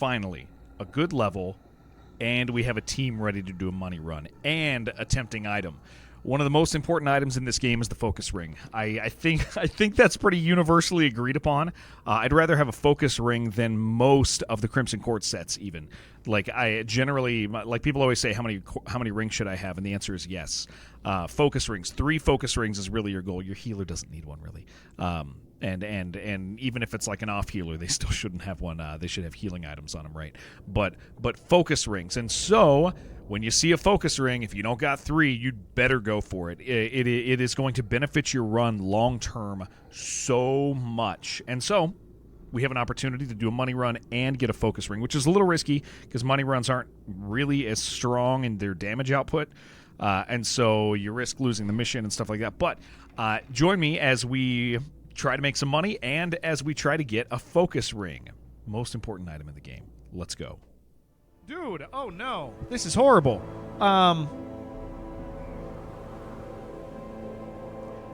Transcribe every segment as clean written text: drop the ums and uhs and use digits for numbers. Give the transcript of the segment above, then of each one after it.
finally, a good level, and we have a team ready to do a money run and a tempting item. One of the most important items in this game is the focus ring. I think that's pretty universally agreed upon. I'd rather have a focus ring than most of the Crimson Court sets. Even like I generally like people always say how many rings should I have, and the answer is yes. Focus rings, 3 focus rings is really your goal. Your healer doesn't need one really. And even if it's like an off healer, they still shouldn't have one. They should have healing items on them, right? But focus rings, and so when you see a focus ring, if you don't got 3, you'd better go for it. It is going to benefit your run long term so much, and so we have an opportunity to do a money run and get a focus ring, which is a little risky because money runs aren't really as strong in their damage output, and so you risk losing the mission and stuff like that. But join me as we try to make some money and as we try to get a focus ring. Most important item in the game. Let's go. Dude, oh no. This is horrible.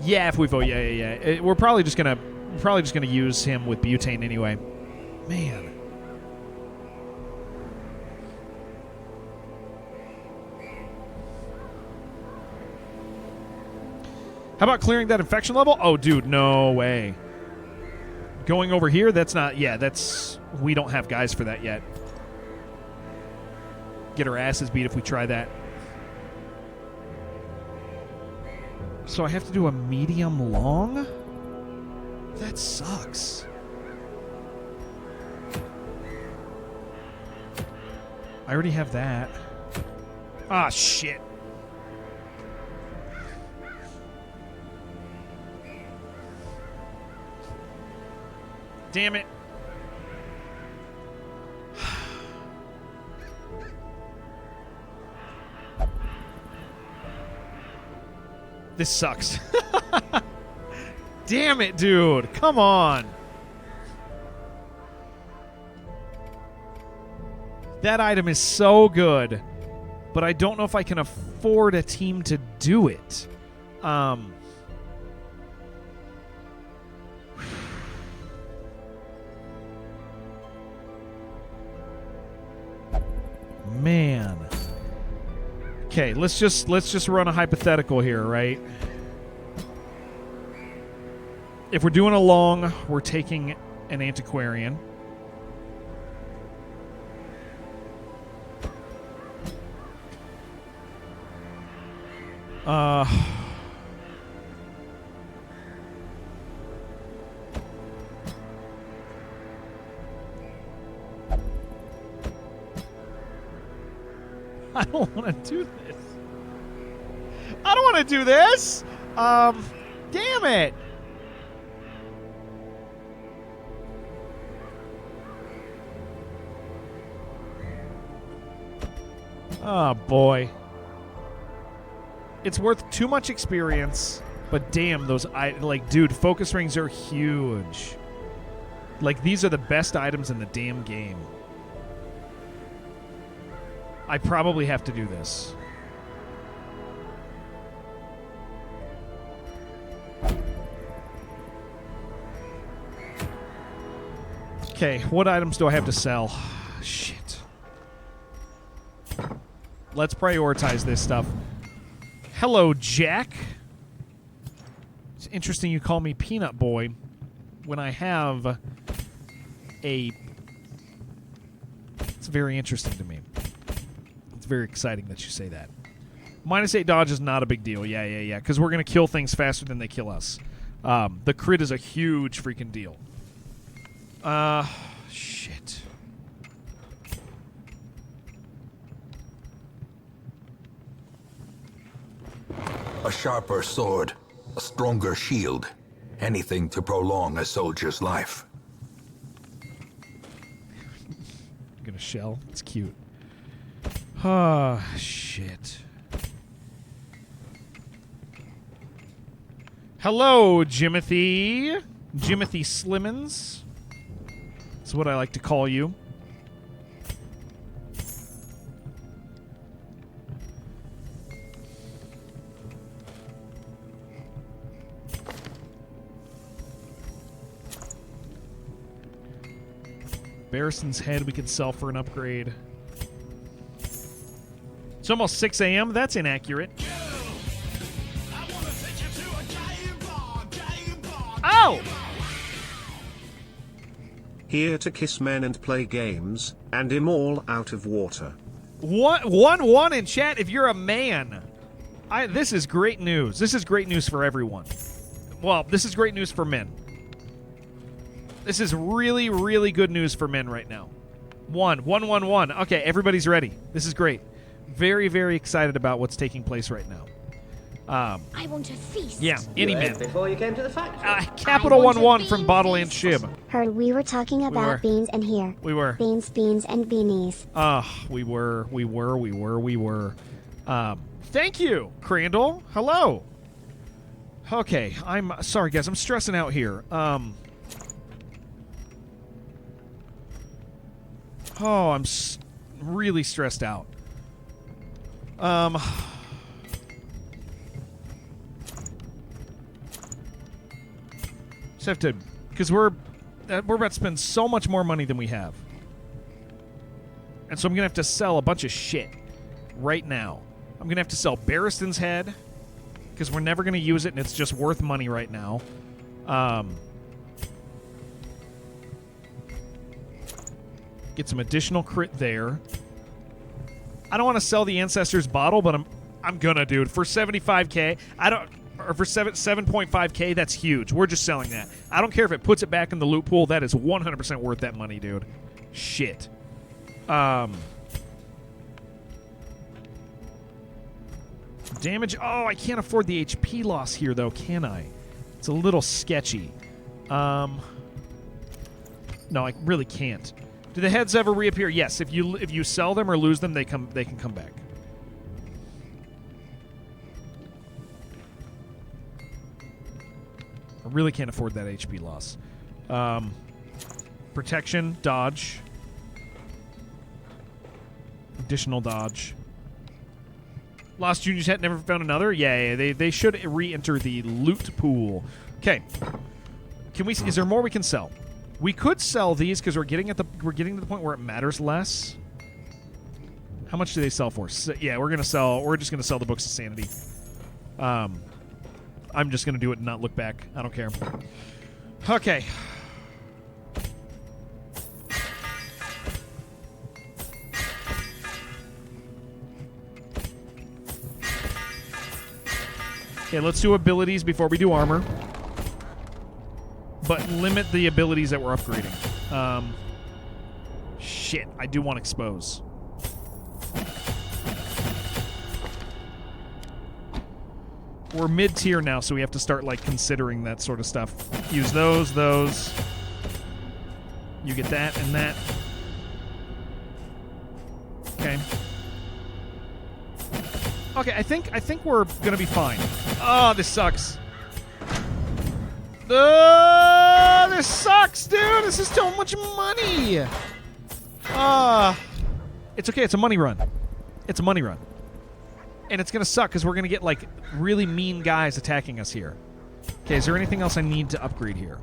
Yeah, if we vote, yeah. We're probably just gonna use him with butane anyway. Man. How about clearing that infection level? Oh, dude, no way. Going over here, that's not... Yeah, that's... We don't have guys for that yet. Get our asses beat if we try that. So I have to do a medium long? That sucks. I already have that. Ah, shit. Damn it. This sucks. Damn it, dude. Come on. That item is so good, but I don't know if I can afford a team to do it. Man. Okay, let's just run a hypothetical here, right? If we're doing a long, we're taking an antiquarian. I don't want to do this. I don't want to do this. Damn it. Oh, boy. It's worth too much experience, but damn, those... dude, focus rings are huge. Like, these are the best items in the damn game. I probably have to do this. Okay, what items do I have to sell? Shit. Let's prioritize this stuff. Hello, Jack. It's interesting you call me Peanut Boy when I have a... It's very interesting to me. It's very exciting that you say that. -8 dodge is not a big deal. Yeah. Because we're going to kill things faster than they kill us. The crit is a huge freaking deal. Shit. A sharper sword, a stronger shield. Anything to prolong a soldier's life. I'm gonna shell. It's cute. Ah, shit. Hello, Jimothy. Jimothy Slimmons. That's what I like to call you. Barristan's head we could sell for an upgrade. It's almost 6 a.m. That's inaccurate. Oh! Here to kiss men and play games, and I'm all out of water. 1-1 in chat if you're a man. This is great news. This is great news for everyone. Well, this is great news for men. This is really, really good news for men right now. 1-1-1-1. Okay, everybody's ready. This is great. Very, very excited about what's taking place right now. I want a feast. Yeah, any You man. ate before you came to the factory. Capital I want a 1-1 bean from Bottle and feast. Shib. Heard we were talking about were. beans in here. We were. Beans, beans, and beanies. We were. Thank you, Crandall. Hello. Okay, I'm sorry, guys. I'm stressing out here. I'm really stressed out. Just have to, because we're about to spend so much more money than we have, and so I'm gonna have to sell a bunch of shit right now. I'm gonna have to sell Barristan's head because we're never gonna use it, and it's just worth money right now. Get some additional crit there. I don't want to sell the Ancestor's bottle, but I'm gonna, dude. For 75k, or for 7.5k, that's huge. We're just selling that. I don't care if it puts it back in the loot pool. That is 100% worth that money, dude. Shit. Damage. Oh, I can't afford the HP loss here, though, can I? It's a little sketchy. No, I really can't. Do the heads ever reappear? Yes. If you sell them or lose them, they can come back. I really can't afford that HP loss. Protection, dodge. Additional dodge. Lost Junior's hat, never found another? Yeah, they should re-enter the loot pool. Okay. Can we? Is there more we can sell? We could sell these because we're getting to the point where it matters less. How much do they sell for? Yeah, we're just gonna sell the Books of Sanity. I'm just gonna do it and not look back. I don't care. Okay. Okay, let's do abilities before we do armor. But limit the abilities that we're upgrading. Shit, I do want expose. We're mid-tier now, so we have to start, like, considering that sort of stuff. Use those. You get that and that. Okay. Okay, I think we're gonna be fine. Oh, this sucks. This sucks, dude. This is too much money. It's okay. It's a money run. It's a money run. And it's going to suck because we're going to get, like, really mean guys attacking us here. Okay, is there anything else I need to upgrade here?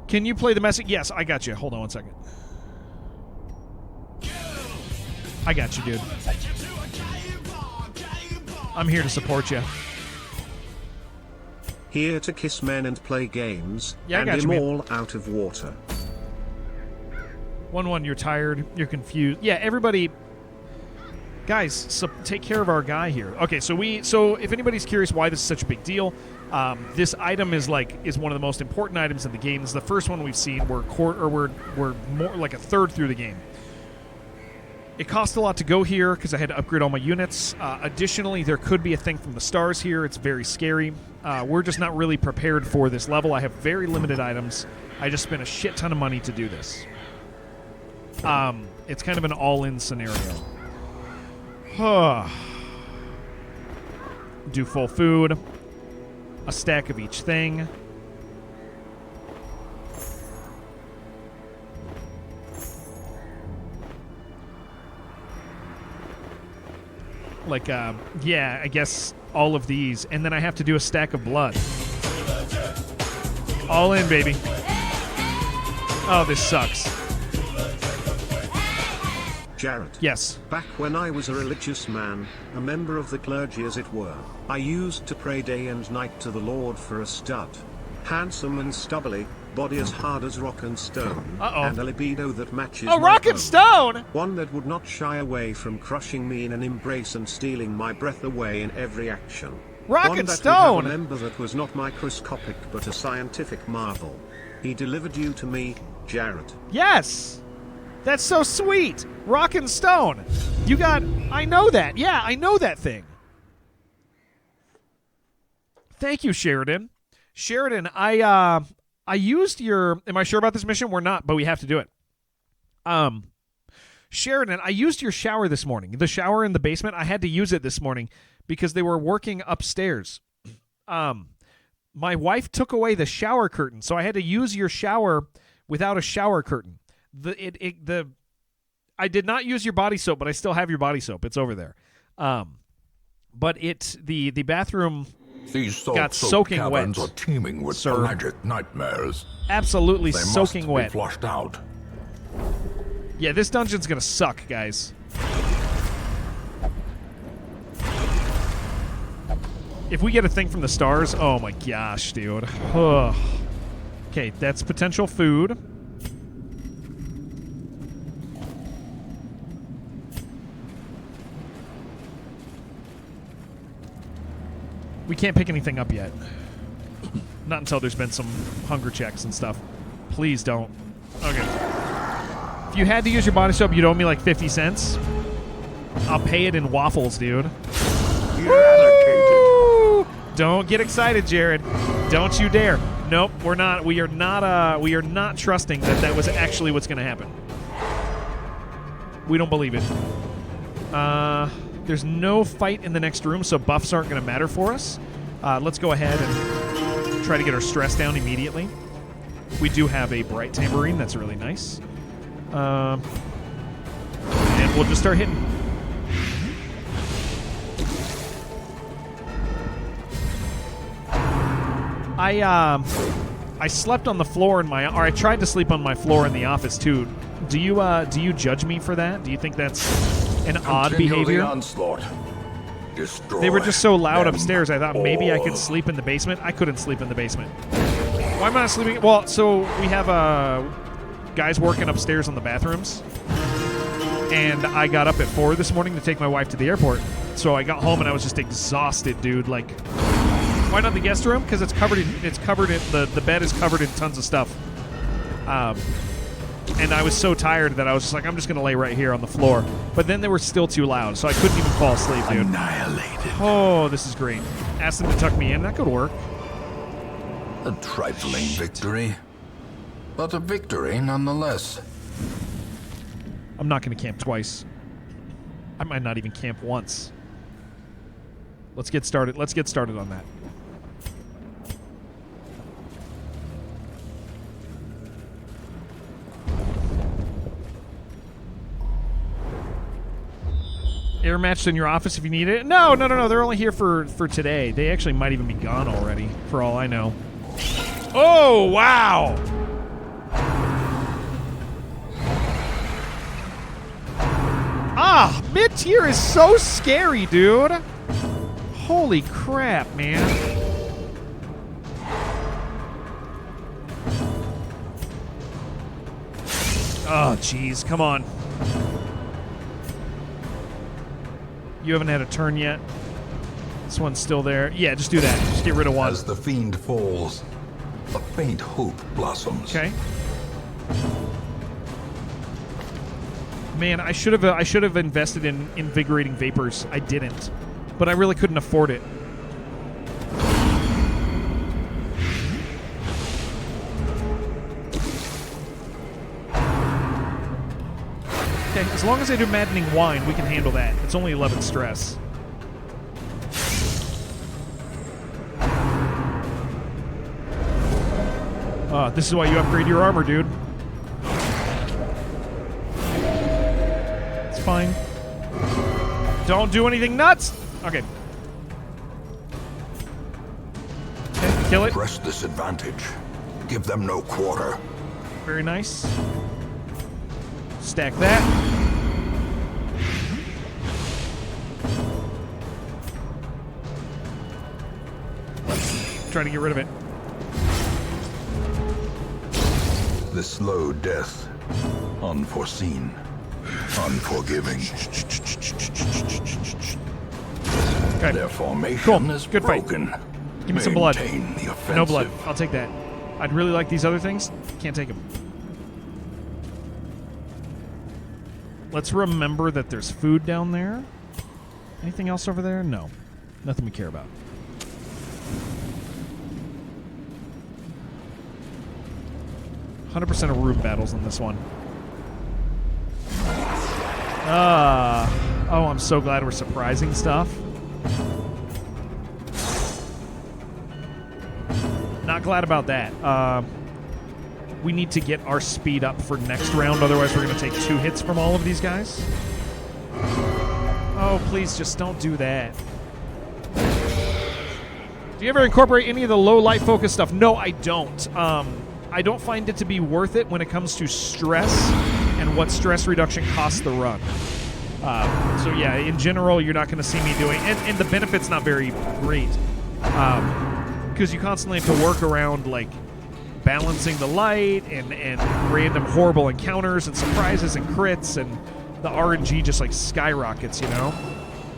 Can you play the message? Yes, I got you. Hold on one second. I got you, dude. I'm here to support you. Here to kiss men and play games, Yeah, I and got you, I'm man. all out of water. 1-1, you're tired. You're confused. Yeah, everybody... Guys, take care of our guy here. Okay, so if anybody's curious why this is such a big deal, this item is one of the most important items in the game. This is the first one we've seen. We're more like a third through the game. It cost a lot to go here because I had to upgrade all my units. Additionally, there could be a thing from the stars here. It's very scary. We're just not really prepared for this level. I have very limited items. I just spent a shit ton of money to do this. It's kind of an all-in scenario. Do full food. A stack of each thing. Like, yeah, I guess all of these, and then I have to do a stack of blood. All in, baby. Oh, this sucks. Jared. Yes. Back when I was a religious man, a member of the clergy as it were, I used to pray day and night to the Lord for a stud. Handsome and stubbly, body as hard as rock and stone, and a libido that matches Oh, my rock and own. stone! One that would not shy away from crushing me in an embrace and stealing my breath away in every action. Rock One and that stone! would have a member that was not microscopic but a scientific marvel. He delivered you to me, Jared. Yes! That's so sweet! Rock and stone! You got... I know that. Yeah, I know that thing. Thank you, Sheridan. Sheridan, I used your... Am I sure about this mission? We're not, but we have to do it. Sheridan, I used your shower this morning. The shower in the basement, I had to use it this morning because they were working upstairs. My wife took away the shower curtain, so I had to use your shower without a shower curtain. I did not use your body soap, but I still have your body soap. It's over there. But the bathroom These got salt-soaked soaking caverns wet, are teeming with sir. pelagic nightmares. Absolutely They soaking must wet. be flushed out. Yeah, this dungeon's gonna suck, guys. If we get a thing from the stars, oh my gosh, dude. Ugh. Okay, that's potential food. We can't pick anything up yet. Not until there's been some hunger checks and stuff. Please don't. Okay. If you had to use your body soap, you'd owe me like 50 cents. I'll pay it in waffles, dude. Woo! Don't get excited, Jared. Don't you dare. Nope, we're not. We are not trusting that that was actually what's going to happen. We don't believe it. There's no fight in the next room, so buffs aren't going to matter for us. Let's go ahead and try to get our stress down immediately. We do have a bright tambourine. That's really nice. And we'll just start hitting. I slept on the floor in my, or I tried to sleep on my floor in the office too. Do you judge me for that? Do you think that's an odd Continue behavior? the onslaught. Destroy They were just so loud them upstairs. I thought maybe I could all. sleep in the basement. I couldn't sleep in the basement. Why am I not sleeping? Well, so we have guys working upstairs on the bathrooms, and I got up at 4 this morning to take my wife to the airport. So I got home and I was just exhausted, dude. Like, why not the guest room? Because the bed is covered in tons of stuff. And I was so tired that I was just like, I'm just going to lay right here on the floor. But then they were still too loud, so I couldn't even fall asleep, dude. Annihilated. Oh, this is great. Ask them to tuck me in. That could work. A trifling victory, but a victory nonetheless. I'm not going to camp twice. I might not even camp once. Let's get started. Let's get started on that. Air matched in your office if you need it. No. They're only here for today. They actually might even be gone already, for all I know. Oh, wow! Ah, mid-tier is so scary, dude. Holy crap, man. Oh, jeez. Come on. You haven't had a turn yet. This one's still there. Yeah, just do that. Just get rid of one. As the fiend falls, a faint hope blossoms. Okay. Man, I should have invested in invigorating vapors. I didn't, but I really couldn't afford it. Okay, as long as I do maddening wine, we can handle that. It's only 11 stress. This is why you upgrade your armor, dude. It's fine. Don't do anything nuts! Okay. Kill it. Press this advantage. Give them no quarter. Very nice. Stack that. Try to get rid of it. The slow death. Unforeseen. Unforgiving. Okay. Their formation Cool. is Good fight. broken. Give me some blood. Maintain the offensive. No blood. I'll take that. I'd really like these other things. Can't take them. Let's remember that there's food down there. Anything else over there? No. Nothing we care about. %100% of room battles in this one. Oh, I'm so glad we're surprising stuff. Not glad about that. We need to get our speed up for next round, otherwise we're going to take 2 hits from all of these guys. Oh, please just don't do that. Do you ever incorporate any of the low light focus stuff? No, I don't. I don't find it to be worth it when it comes to stress and what stress reduction costs the run. So yeah, in general, you're not going to see me doing, and the benefit's not very great, because you constantly have to work around like balancing the light and random horrible encounters and surprises and crits, and the RNG just like skyrockets, you know?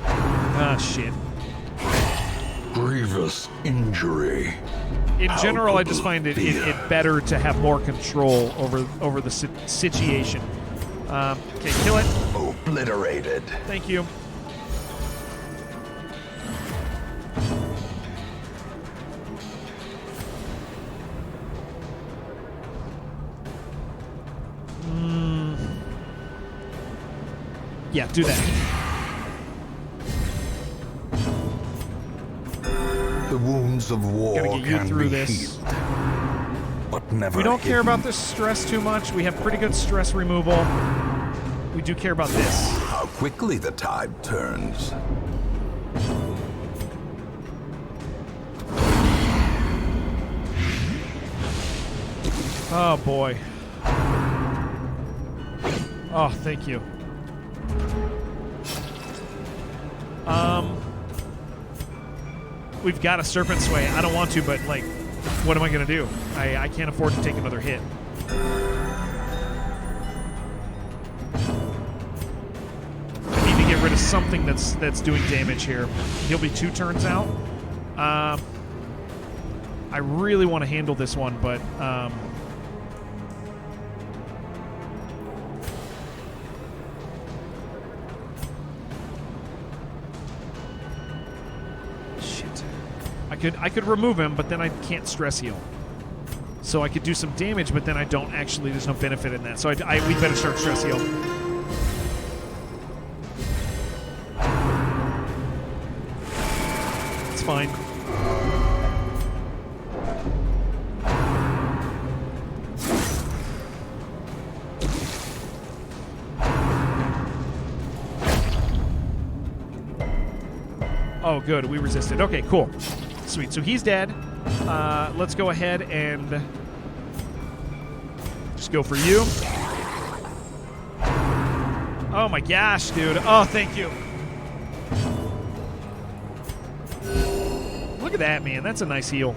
Ah, shit. Grievous injury. In general, I just find it better to have more control over the situation. Okay, kill it. Obliterated. Thank you. Yeah, do that. The wounds of war Gotta get you can through be this. healed, but never We don't care hidden. about this stress too much. We have pretty good stress removal. We do care about this. How quickly the tide turns. Oh, boy. Oh, thank you. We've got a Serpent Sway. I don't want to, but, like, what am I going to do? I can't afford to take another hit. I need to get rid of something that's doing damage here. He'll be 2 turns out. I really want to handle this one, but... I could remove him, but then I can't stress heal. So I could do some damage, but then I don't actually. There's no benefit in that. So we better start stress heal. It's fine. Oh, good. We resisted. Okay, cool. Sweet. So he's dead. Let's go ahead and just go for you. Oh my gosh, dude. Oh, thank you. Look at that, man. That's a nice heal.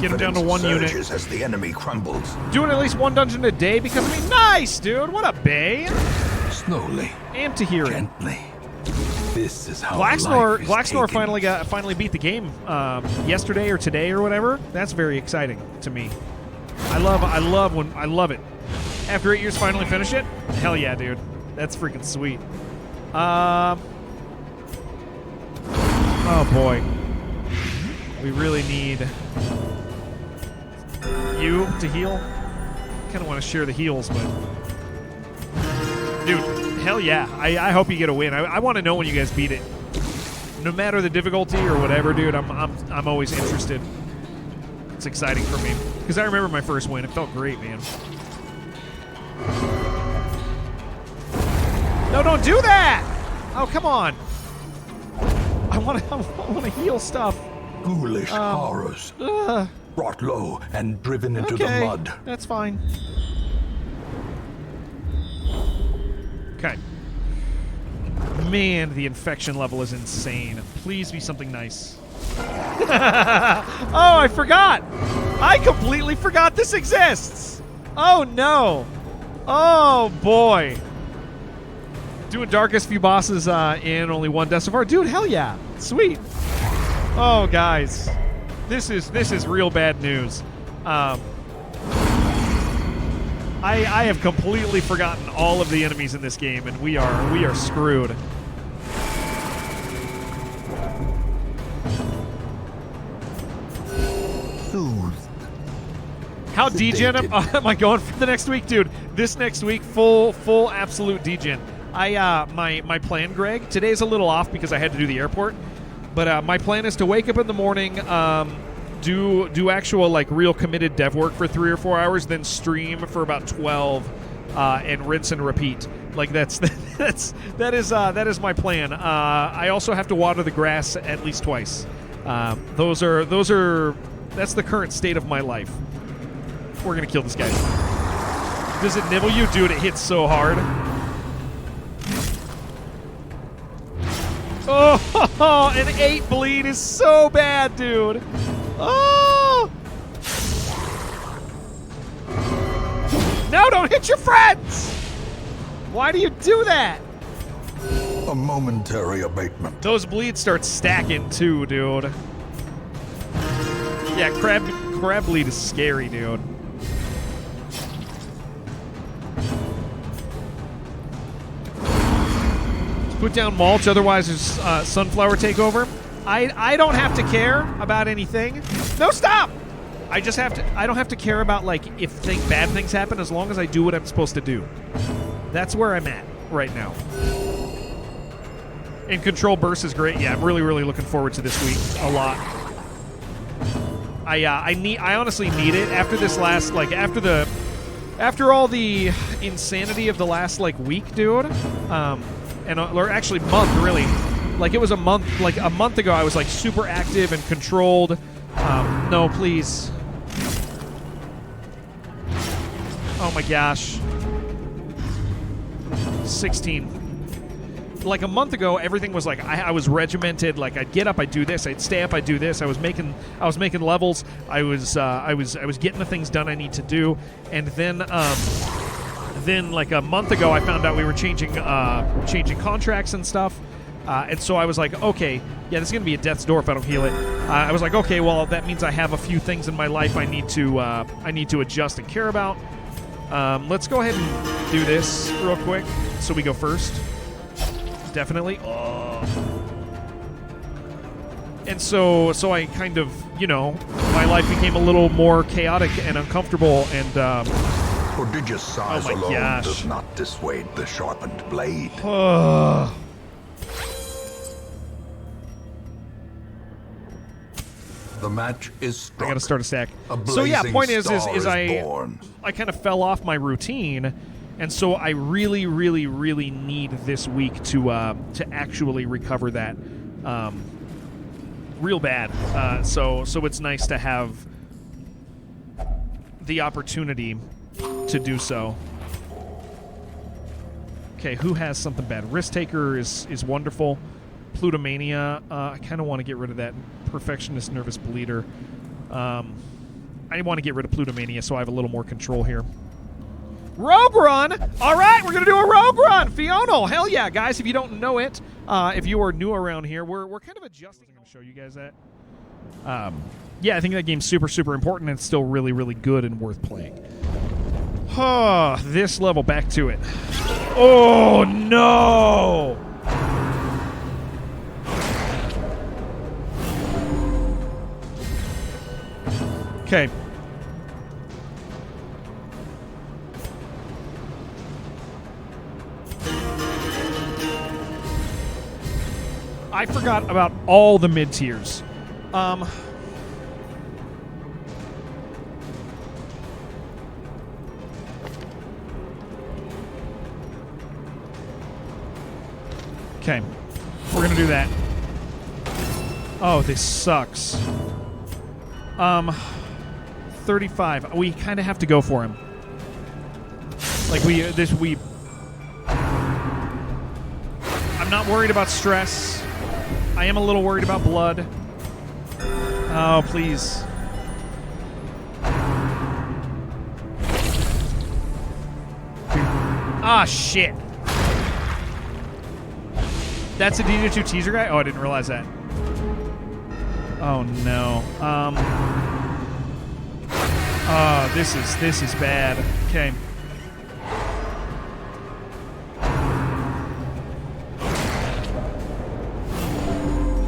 Get him down to 1 unit. As the enemy crumbles. Doing at least 1 dungeon a day because, I mean, nice, dude. What a bay. Slowly. Amped to hear it. Gently. This is how Blacksnor finally beat the game yesterday or today or whatever. That's very exciting to me. I love it. After 8 years, finally finish it. Hell yeah, dude. That's freaking sweet. Oh boy. We really need you to heal. Kind of want to share the heals, but dude, hell yeah! I hope you get a win. I want to know when you guys beat it, no matter the difficulty or whatever, dude. I'm always interested. It's exciting for me because I remember my first win. It felt great, man. No, don't do that! Oh, come on. I want to heal stuff. Ghoulish horrors. Brought low and driven into the Okay, mud. that's fine. Okay. Man, the infection level is insane. Please be something nice. Oh, I forgot! I completely forgot this exists! Oh, no. Oh, boy. Doing darkest few bosses in only one death so far. Dude, hell yeah. Sweet. Oh, guys. This is real bad news. I have completely forgotten all of the enemies in this game, and we are screwed. Soothed. How degen am I going for the next week, dude? This next week, full absolute degen. My plan, Greg. Today's a little off because I had to do the airport, but my plan is to wake up in the morning, do actual like real committed dev work for 3 or 4 hours, then stream for about 12, and rinse and repeat. Like that is my plan. I also have to water the grass at least twice. That's the current state of my life. We're gonna kill this guy. Does it nibble you? Dude, it hits so hard. Oh, an 8 bleed is so bad, dude. Oh! No, don't hit your friends! Why do you do that? A momentary abatement. Those bleeds start stacking too, dude. Yeah, crab bleed is scary, dude. Put down mulch, otherwise there's sunflower takeover. I don't have to care about anything. No, stop! I don't have to care about like if bad things happen as long as I do what I'm supposed to do. That's where I'm at right now. And control burst is great. Yeah, I'm really looking forward to this week a lot. I honestly need it after this last after all the insanity of the last like week, dude. Or actually month, really. Like it was a month ago I was like super active and controlled. No, please. Oh my gosh. 16. Like a month ago, everything was like I was regimented. Like I'd get up, I'd do this, I'd stay up, I'd do this. I was making levels. I was getting the things done I need to do. And then like a month ago, I found out we were changing contracts and stuff. And so I was like, okay, yeah, this is gonna be a death's door if I don't heal it. I was like, okay, well that means I have a few things in my life I need to adjust and care about. Let's go ahead and do this real quick. So we go first. Definitely. Oh. And so I kind of, my life became a little more chaotic and uncomfortable, and Prodigious size alone gosh. does not dissuade the sharpened blade. The match is struck. I gotta start a stack. A So yeah, point is blazing I born. kind of fell off my routine, and so I really need this week to actually recover that real bad. So it's nice to have the opportunity to do so. Okay, who has something bad? Risk Taker is wonderful. Plutomania, I kind of want to get rid of that Perfectionist Nervous Bleeder. I want to get rid of Plutomania so I have a little more control here. Rogue Run! All right, we're going to do a Rogue Run! Fional! Hell yeah, guys, if you don't know it, if you are new around here, we're kind of adjusting. I'm going to show you guys that. Yeah, I think that game's super important, and it's still really good and worth playing. This level, back to it. Oh, no! Okay. I forgot about all the mid-tiers. Okay. We're gonna do that. Oh, this sucks. 35. We kind of have to go for him. Like I'm not worried about stress. I am a little worried about blood. Oh, please. Ah, shit. That's a D2 teaser guy? Oh, I didn't realize that. Oh, no. Oh, this is bad. Okay.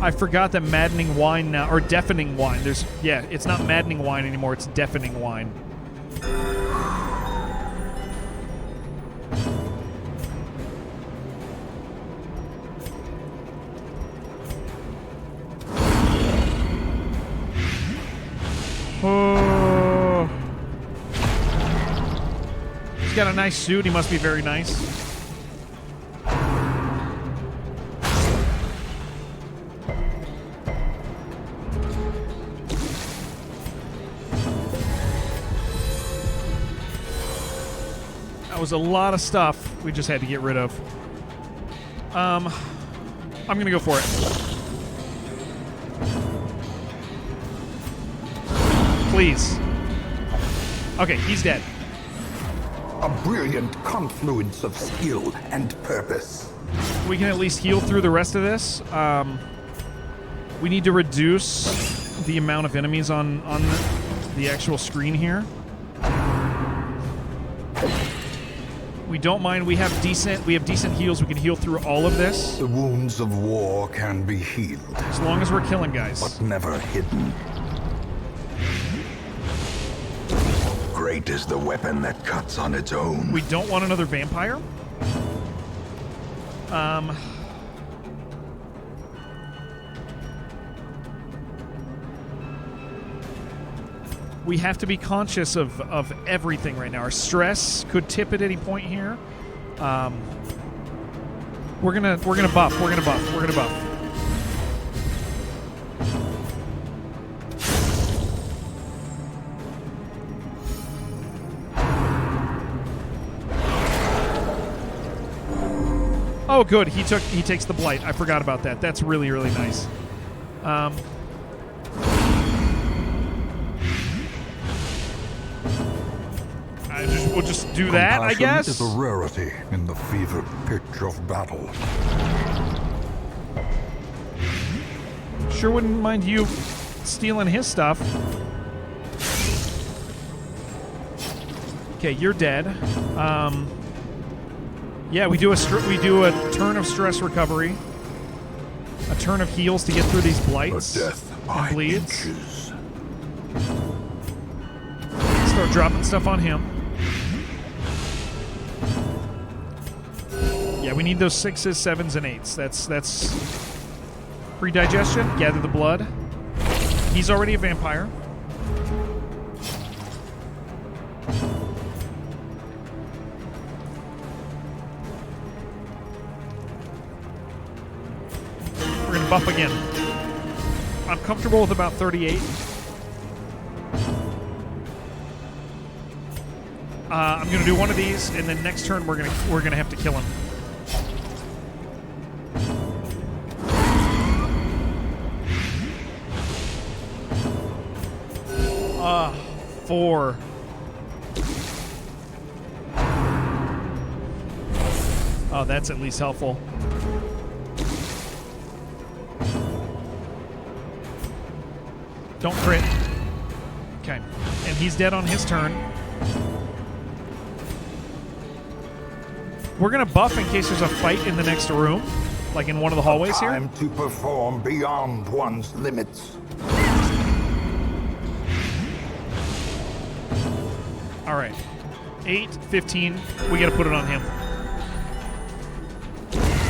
I forgot that maddening wine now, or deafening wine. It's not maddening wine anymore, it's deafening wine. Oh. He's got a nice suit, he must be very nice. That was a lot of stuff we just had to get rid of. I'm gonna go for it. Please. Okay, he's dead. A brilliant confluence of skill and purpose. We can at least heal through the rest of this. We need to reduce the amount of enemies on the actual screen here. We don't mind. We have decent heals. We can heal through all of this. The wounds of war can be healed, As long as we're killing guys. but never hidden. Great is the weapon that cuts on its own. We don't want another vampire. We have to be conscious of everything right now. Our stress could tip at any point here. We're gonna buff. We're gonna buff. We're gonna buff. Oh, good. He takes the blight. I forgot about that. That's really, really nice. We'll just do that, I guess. Compassion is a rarity in the fever pitch of battle. Sure wouldn't mind you stealing his stuff. Okay, you're dead. Yeah, we do a turn of stress recovery, a turn of heals to get through these blights A death by and bleeds. inches. Start dropping stuff on him. Yeah, we need those 6s, 7s, and 8s. That's pre-digestion. Gather the blood. He's already a vampire. We're gonna buff again. I'm comfortable with about 38. I'm gonna do one of these, and then next turn we're gonna have to kill him. 4. Oh, that's at least helpful. Don't crit. Okay. And he's dead on his turn. We're going to buff in case there's a fight in the next room, like in one of the hallways here. Time to perform beyond one's limits. All right. 8, 15. We got to put it on him.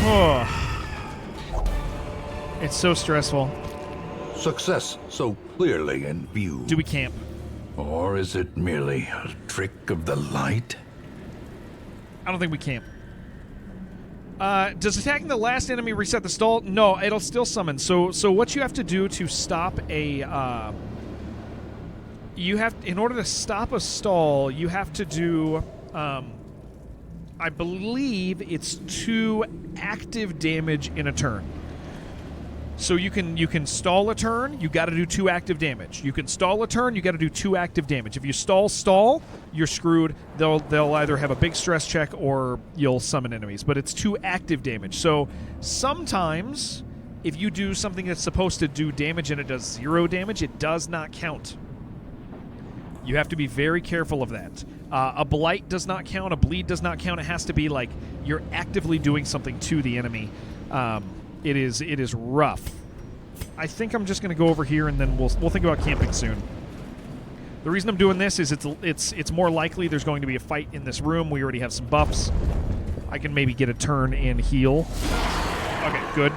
Oh. It's so stressful. Success so clearly in view. Do we camp? Or is it merely a trick of the light? I don't think we camp. Does attacking the last enemy reset the stall? No, it'll still summon. So what you have to do to stop a in order to stop a stall, you have to do I believe it's 2 active damage in a turn. So you can stall a turn, you got to do 2 active damage. You can stall a turn, you got to do 2 active damage. If you stall, you're screwed. They'll either have a big stress check or you'll summon enemies. But it's 2 active damage. So sometimes if you do something that's supposed to do damage and it does 0 damage, it does not count. You have to be very careful of that. A blight does not count. A bleed does not count. It has to be like you're actively doing something to the enemy. It is rough. I think I'm just going to go over here and then we'll think about camping soon. The reason I'm doing this is it's more likely there's going to be a fight in this room. We already have some buffs. I can maybe get a turn and heal. Okay, good.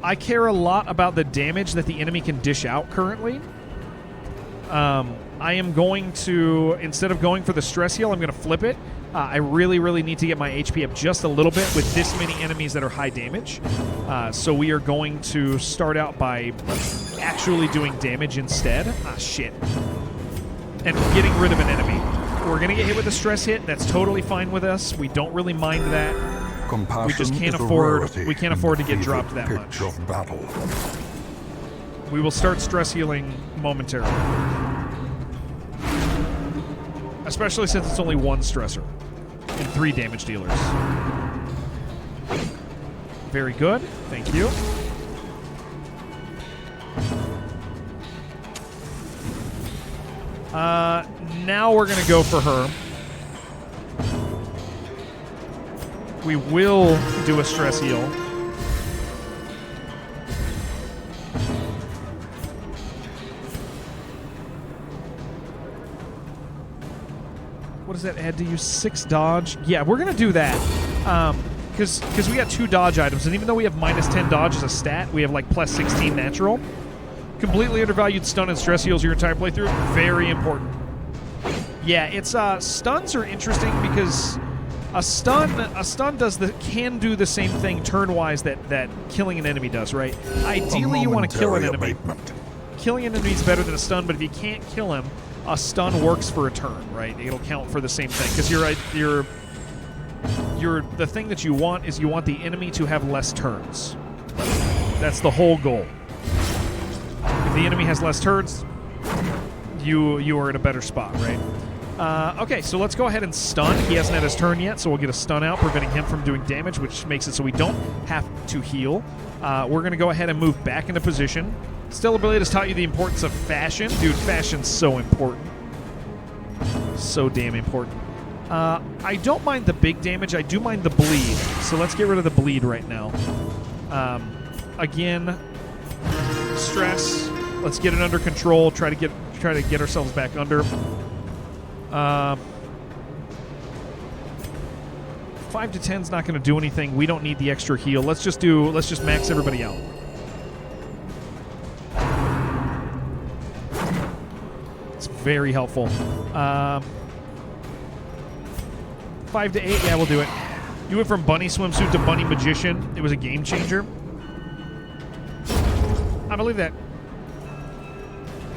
I care a lot about the damage that the enemy can dish out currently. I am going to, instead of going for the stress heal, I'm going to flip it. I really need to get my HP up just a little bit with this many enemies that are high damage. So we are going to start out by actually doing damage instead. Ah, shit. And getting rid of an enemy. We're going to get hit with a stress hit. That's totally fine with us. We don't really mind that. We just can't afford to get dropped that much. Of battle. We will start stress healing momentarily. Especially since it's only 1 stressor and 3 damage dealers. Very good. Thank you. Now we're going to go for her. We will do a stress heal. What does that add to you? 6 dodge? Yeah, we're going to do that. Because we got 2 dodge items, and even though we have minus 10 dodge as a stat, we have like plus 16 natural. Completely undervalued stun and stress heals your entire playthrough. Very important. Yeah, it's stuns are interesting because a stun can do the same thing turn-wise that killing an enemy does, right? Ideally, you want to kill an enemy. Killing an enemy is better than a stun, but if you can't kill him, a stun works for a turn, right? It'll count for the same thing because the thing that you want is you want the enemy to have less turns. That's the whole goal. If the enemy has less turns, you are in a better spot, right? Okay, so let's go ahead and stun. He hasn't had his turn yet, so we'll get a stun out, preventing him from doing damage, which makes it so we don't have to heal. We're going to go ahead and move back into position. Stellar Blade has taught you the importance of fashion. Dude, fashion's so important. So damn important. I don't mind the big damage. I do mind the bleed. So let's get rid of the bleed right now. Again, stress. Let's get it under control. Try to get ourselves back under. 5 to 10 is not going to do anything. We don't need the extra heal. Let's just max everybody out. It's very helpful. 5 to 8, yeah, we'll do it. You went from bunny swimsuit to bunny magician. It was a game changer. I believe that.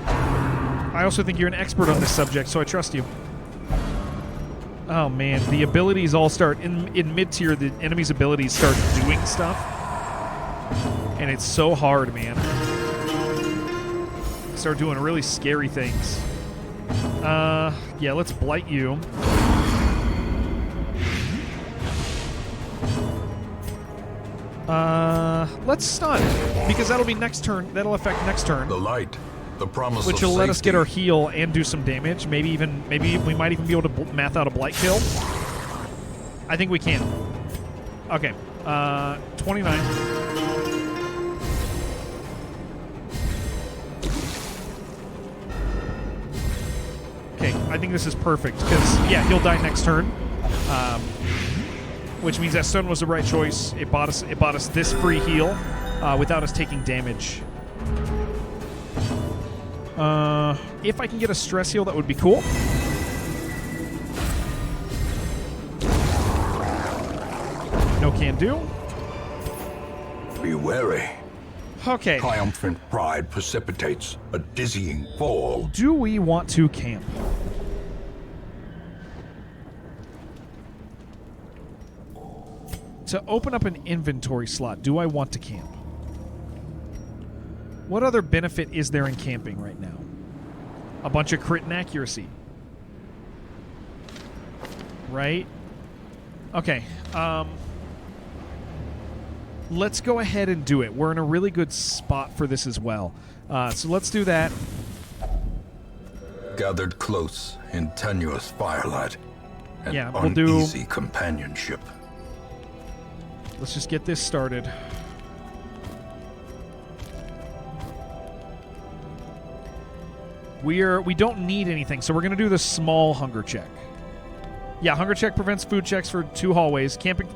I also think you're an expert on this subject, so I trust you. Oh man, the abilities all start in mid-tier. The enemy's abilities start doing stuff, and it's so hard, man. Start doing really scary things. Yeah, let's blight you. Let's stun, because that'll be next turn. That'll affect next turn. The light, the promise which of will let us safety. get our heal and do some damage. Maybe we might even be able to math out a blight kill. I think we can. Okay, 29. Okay, I think this is perfect because yeah, he'll die next turn. Which means that stun was the right choice. It bought us this free heal without us taking damage. If I can get a stress heal, that would be cool. No can do. Be wary. Okay. Triumphant pride precipitates a dizzying fall. Do we want to camp? To open up an inventory slot, do I want to camp? What other benefit is there in camping right now? A bunch of crit and accuracy. Right? Okay. Let's go ahead and do it. We're in a really good spot for this as well. So let's do that. Gathered close in tenuous firelight and Yeah, we'll do- uneasy companionship. Let's just get this started. We don't need anything, so we're going to do the small hunger check. Yeah, hunger check prevents food checks for 2 hallways. Camping...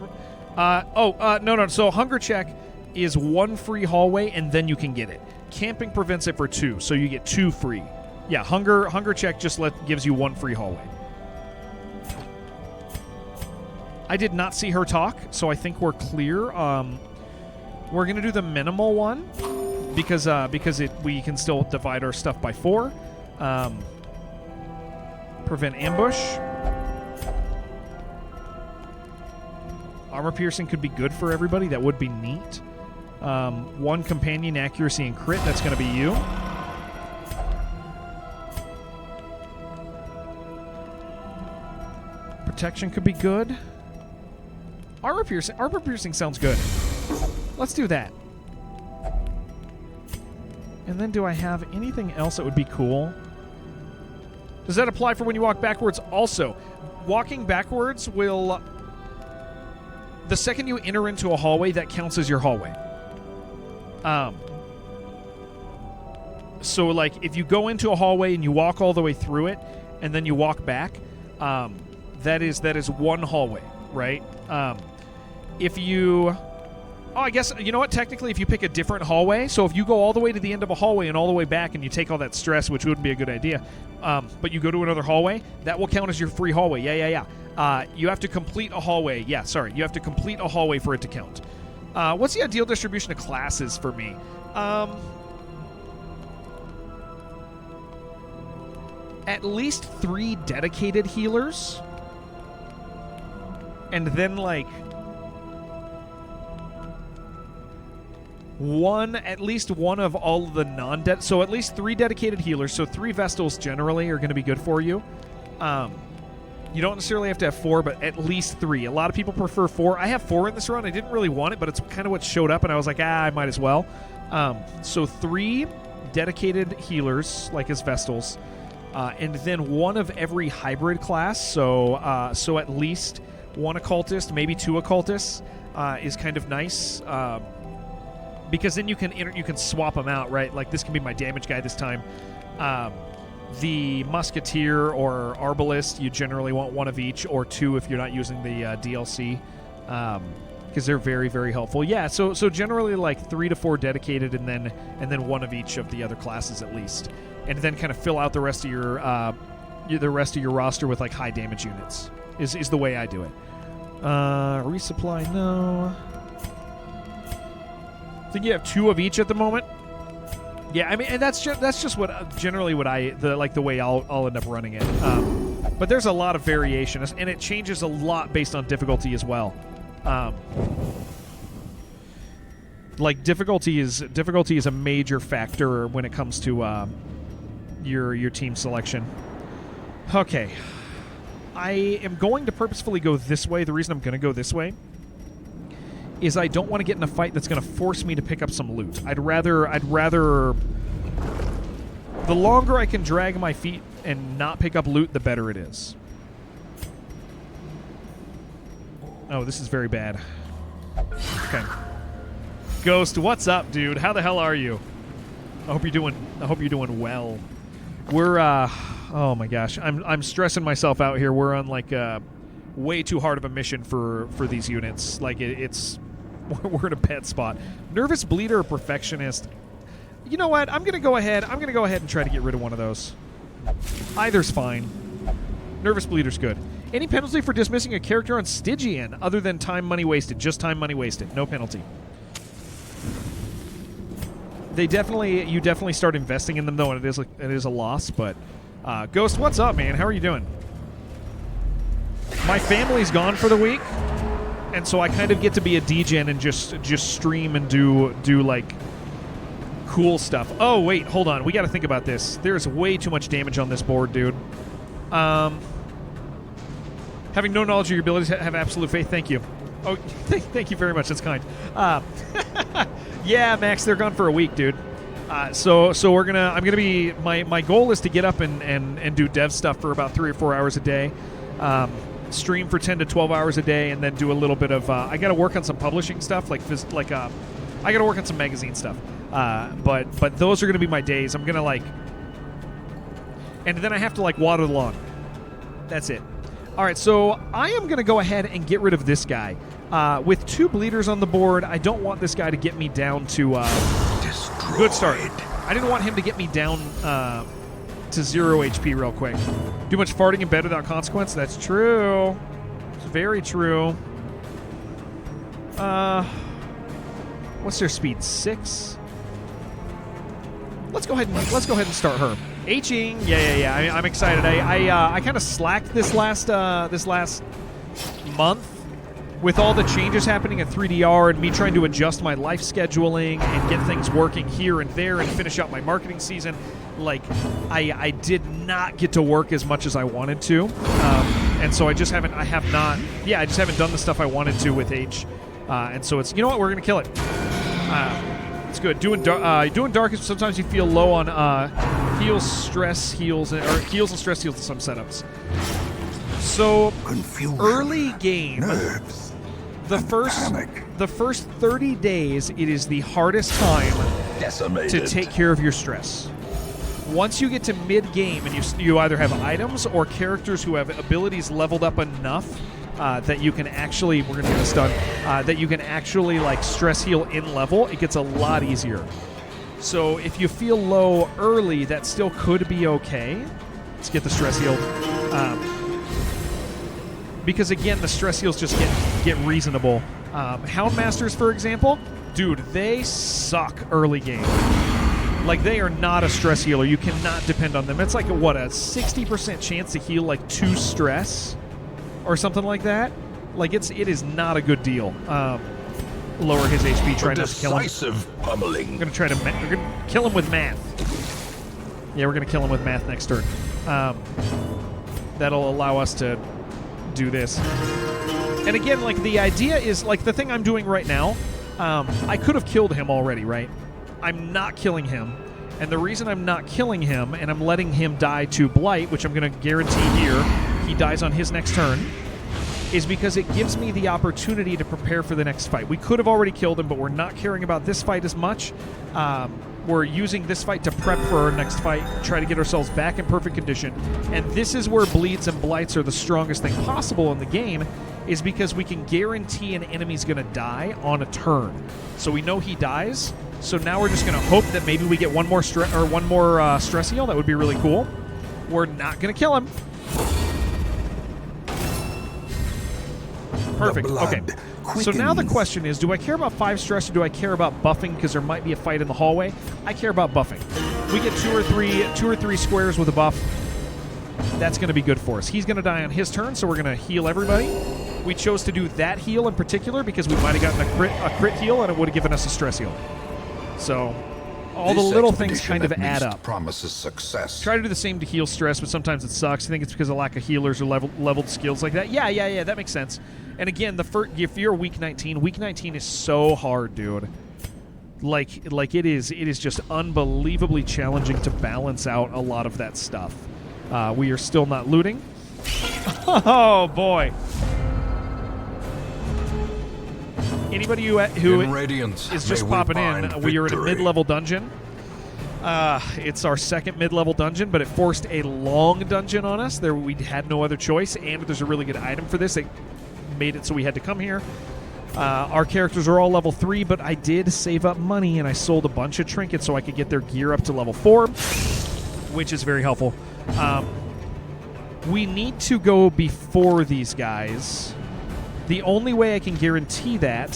no. So hunger check is 1 free hallway, and then you can get it. Camping prevents it for 2, so you get 2 free. Yeah, hunger check just gives you 1 free hallway. I did not see her talk, so I think we're clear. We're going to do the minimal one because we can still divide our stuff by 4. Prevent ambush. Armor piercing could be good for everybody. That would be neat. 1 companion accuracy and crit. That's going to be you. Protection could be good. Armor piercing sounds good. Let's do that. And then do I have anything else that would be cool? Does that apply for when you walk backwards? Also, walking backwards will... The second you enter into a hallway, that counts as your hallway. So, like, if you go into a hallway and you walk all the way through it, and then you walk back, that is 1 hallway, right? If you... Oh, I guess, you know what? Technically, if you pick a different hallway, so if you go all the way to the end of a hallway and all the way back and you take all that stress, which wouldn't be a good idea, but you go to another hallway, that will count as your free hallway. Yeah. You have to complete a hallway. Yeah, sorry. You have to complete a hallway for it to count. What's the ideal distribution of classes for me? At least 3 dedicated healers. And then, like... at least one of all of the non-dead. So at least 3 dedicated healers. So 3 Vestals generally are going to be good for you. You don't necessarily have to have 4, but at least 3. A lot of people prefer 4. I have 4 in this run. I didn't really want it, but it's kind of what showed up, and I was like, I might as well. So 3 dedicated healers, like as Vestals, and then 1 of every hybrid class. So at least 1 occultist, maybe 2 occultists is kind of nice. Because then you can swap them out, right? Like, this can be my damage guy this time. The Musketeer or Arbalist, you generally want 1 of each, or 2 if you're not using the DLC, because they're very, very helpful. Yeah, so generally like 3 to 4 dedicated, and then 1 of each of the other classes at least, and then kind of fill out the rest of your roster with like high damage units. Is the way I do it. Resupply, no. I think you have 2 of each at the moment. Yeah, I mean, and that's just what generally what the way I'll end up running it. But there's a lot of variation, and it changes a lot based on difficulty as well. Like difficulty is a major factor when it comes to your team selection. Okay, I am going to purposefully go this way. The reason I'm going to go this way is I don't want to get in a fight that's going to force me to pick up some loot. I'd rather the longer I can drag my feet and not pick up loot, the better it is. Oh, this is very bad. Okay. Ghost, what's up, dude? How the hell are you? I hope you're doing well. We're oh my gosh. I'm stressing myself out here. We're on like way too hard of a mission for these units. Like it's we're in a bad spot. Nervous Bleeder or Perfectionist. You know what? I'm gonna go ahead and try to get rid of one of those. Either's fine. Nervous Bleeder's good. Any penalty for dismissing a character on Stygian other than time, money wasted? Just time, money wasted. No penalty. You definitely start investing in them, though, and it is a loss. But Ghost, what's up, man? How are you doing? My family's gone for the week, and so I kind of get to be a degen and just stream and do like cool stuff. Oh wait, hold on. We got to think about this. There's way too much damage on this board, dude. Having no knowledge of your abilities, have absolute faith. Thank you. Oh, thank you very much. That's kind. Yeah, Max, they're gone for a week, dude. So I'm gonna be my goal is to get up and do dev stuff for about 3 or 4 hours a day. Stream for 10 to 12 hours a day, and then do a little bit of I got to work on some publishing stuff, I got to work on some magazine stuff. But those are going to be my days. I'm going to and then I have to water the lawn. That's it. All right, so I am going to go ahead and get rid of this guy. With 2 bleeders on the board, I don't want this guy to get me down to good start. I didn't want him to get me down to 0 HP real quick. Do much farting in bed without consequence? That's true. It's very true. What's their speed? 6. Let's go ahead and start her. H-ing. Yeah. I'm excited. I kind of slacked this last month with all the changes happening at 3DR and me trying to adjust my life scheduling and get things working here and there and finish out my marketing season. I did not get to work as much as I wanted to, and so I just haven't done the stuff I wanted to with H, and so it's, you know what, we're gonna kill it. It's good. Doing dark is sometimes you feel low on heals, stress heals, or heals and stress heals in some setups. So Confusion, early game, nerves, the first 30 days, it is the hardest time decimated. to take care of your stress. Once you get to mid-game and you either have items or characters who have abilities leveled up enough that you can actually, we're going to get this done, that you can actually stress heal in level, it gets a lot easier. So if you feel low early, that still could be okay. Let's get the stress heal. Because again, the stress heals just get reasonable. Houndmasters, for example, dude, they suck early game. They are not a stress healer. You cannot depend on them. It's a 60% chance to heal 2 stress or something like that. It is not a good deal. Lower his HP, try not to kill him. Decisive pummeling. We're gonna kill him with math. Yeah, we're gonna kill him with math next turn. That'll allow us to do this. And again, the idea is the thing I'm doing right now. I could have killed him already, right? I'm not killing him, and the reason I'm not killing him and I'm letting him die to Blight, which I'm going to guarantee here he dies on his next turn, is because it gives me the opportunity to prepare for the next fight. We could have already killed him, but we're not caring about this fight as much. We're using this fight to prep for our next fight, try to get ourselves back in perfect condition, and this is where bleeds and blights are the strongest thing possible in the game, is because we can guarantee an enemy's going to die on a turn. So we know he dies. So now we're just going to hope that maybe we get one more stress heal. That would be really cool. We're not going to kill him. Perfect. Okay. So now the question is, do I care about 5 stress or do I care about buffing because there might be a fight in the hallway? I care about buffing. We get 2 or 3 squares with a buff. That's going to be good for us. He's going to die on his turn, so we're going to heal everybody. We chose to do that heal in particular because we might have gotten a crit heal and it would have given us a stress heal. So all the little things kind of add up. Promises success. Try to do the same to heal stress, but sometimes it sucks. I think it's because of lack of healers or leveled skills like that. Yeah, that makes sense. And again, if you're week 19 is so hard, dude. It is just unbelievably challenging to balance out a lot of that stuff. We are still not looting. Oh boy. Anybody who is just popping in, we are in a mid-level dungeon. It's our second mid-level dungeon, but it forced a long dungeon on us. We had no other choice, and there's a really good item for this. It made it so we had to come here. Our characters are all level 3, but I did save up money, and I sold a bunch of trinkets so I could get their gear up to level 4, which is very helpful. we need to go before these guys. The only way I can guarantee that,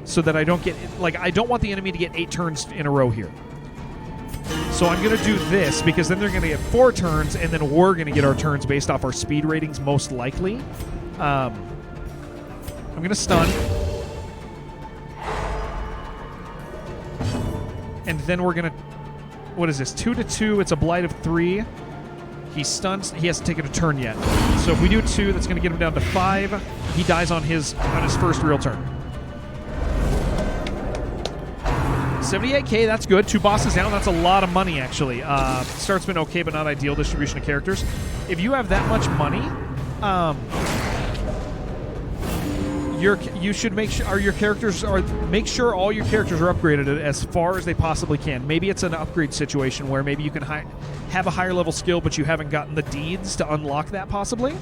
so that I don't get, like, I don't want the enemy to get 8 turns in a row here. So I'm going to do this, because then they're going to get 4 turns, and then we're going to get our turns based off our speed ratings, most likely. I'm going to stun. And then we're going to... What is this? 2-2. It's a blight of 3. He stuns. He hasn't taken a turn yet. So if we do 2, that's going to get him down to 5. He dies on his first real turn. 78k, that's good. 2 bosses down, that's a lot of money, actually. Start's been okay, but not ideal distribution of characters. If you have that much money, you should make sure your characters are all your characters are upgraded as far as they possibly can. Maybe it's an upgrade situation where maybe you can have a higher level skill, but you haven't gotten the deeds to unlock that. Possibly,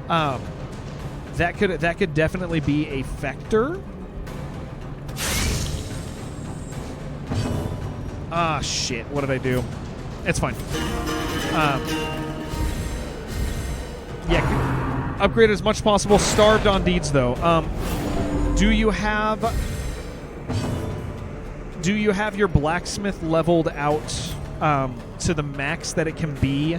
that could definitely be a factor. Ah, shit. What did I do? It's fine. Yeah, upgrade as much as possible. Starved on deeds, though. Do you have your blacksmith leveled out to the max that it can be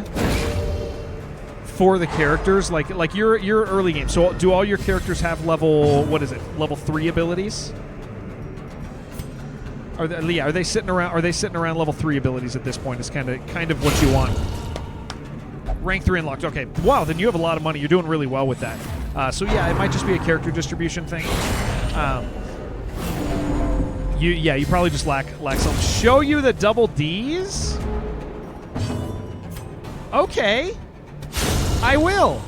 for the characters? Like your early game. So do all your characters have level, what is it? Level 3 abilities? Are they sitting around level 3 abilities at this point? Is kind of what you want. Rank 3 unlocked. Okay. Wow, then you have a lot of money. You're doing really well with that. So yeah, it might just be a character distribution thing. You probably just lack some. Show you the double Ds? Okay. I will.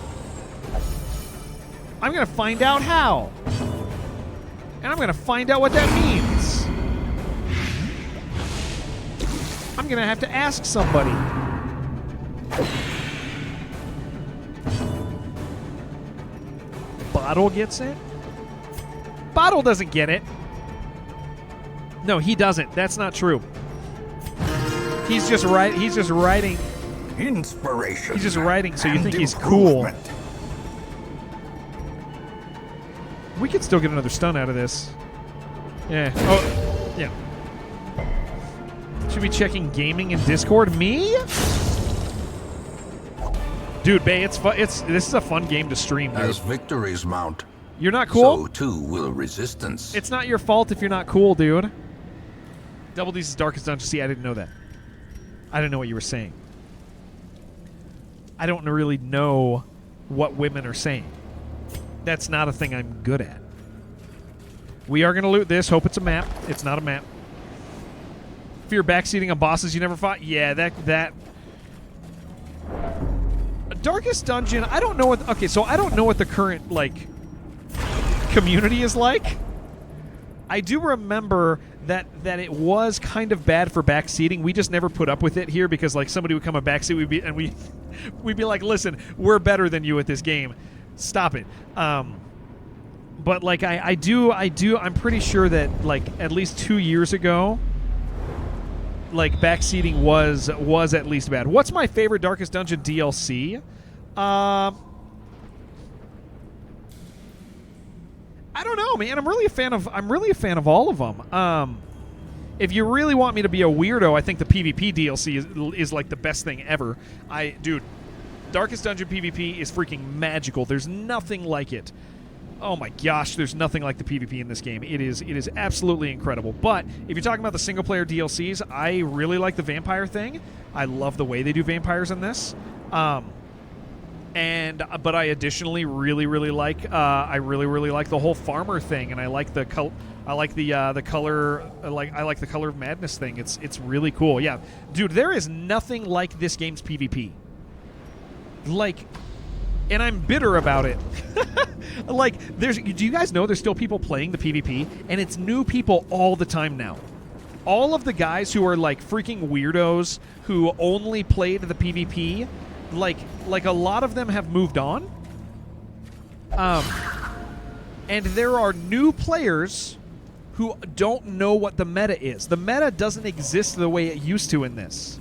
I'm going to find out how. And I'm going to find out what that means. I'm going to have to ask somebody. Bottle gets it? Bottle doesn't get it. No, he doesn't. That's not true. He's just writing. Inspiration. He's just writing so you think he's cool. We could still get another stun out of this. Yeah. Oh, yeah. Should be checking gaming in Discord. Me? Dude, Bay, this is a fun game to stream, dude. As victories mount, you're not cool? so too will resistance. It's not your fault if you're not cool, dude. Double D's is Darkest Dungeon. See, I didn't know that. I didn't know what you were saying. I don't really know what women are saying. That's not a thing I'm good at. We are going to loot this. Hope it's a map. It's not a map. Fear backseating on bosses you never fought? Yeah, that... Darkest Dungeon, I don't know what... Okay, so I don't know what the current, like, community is like. I do remember that it was kind of bad for backseating. We just never put up with it here because, like, somebody would come and backseat, we'd be like, listen, we're better than you at this game. Stop it. But, like, I'm pretty sure that, like, at least 2 years ago, like, backseating was at least bad. What's my favorite Darkest Dungeon DLC? I don't know, man. I'm really a fan of all of them. If you really want me to be a weirdo, I think the PvP DLC is like the best thing ever. Dude, Darkest Dungeon PvP is freaking magical. There's nothing like it. Oh my gosh, there's nothing like the PvP in this game. It is absolutely incredible. But if you're talking about the single-player DLCs, I really like the vampire thing. I love the way they do vampires in this. But I additionally really like the whole farmer thing, and I like the color of madness thing. It's really cool. Yeah, dude, there is nothing like this game's PvP. Like. And I'm bitter about it. Like, do you guys know there's still people playing the PvP? And it's new people all the time now. All of the guys who are, like, freaking weirdos who only played the PvP, like a lot of them have moved on. And there are new players who don't know what the meta is. The meta doesn't exist the way it used to in this.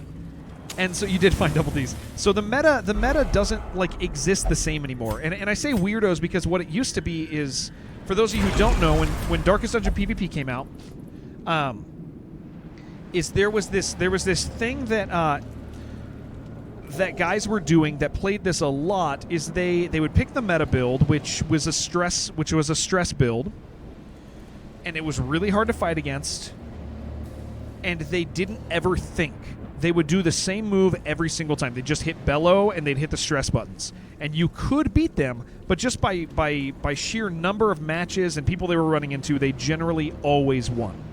And so you did find double Ds. So the meta doesn't like exist the same anymore. And I say weirdos because what it used to be is, for those of you who don't know, when Darkest Dungeon PvP came out, is there was this thing that that guys were doing that played this a lot, is they would pick the meta build, which was a stress build, and it was really hard to fight against, and they didn't ever think. They would do the same move every single time. They'd just hit bellow and they'd hit the stress buttons. And you could beat them, but just by sheer number of matches and people they were running into, they generally always won.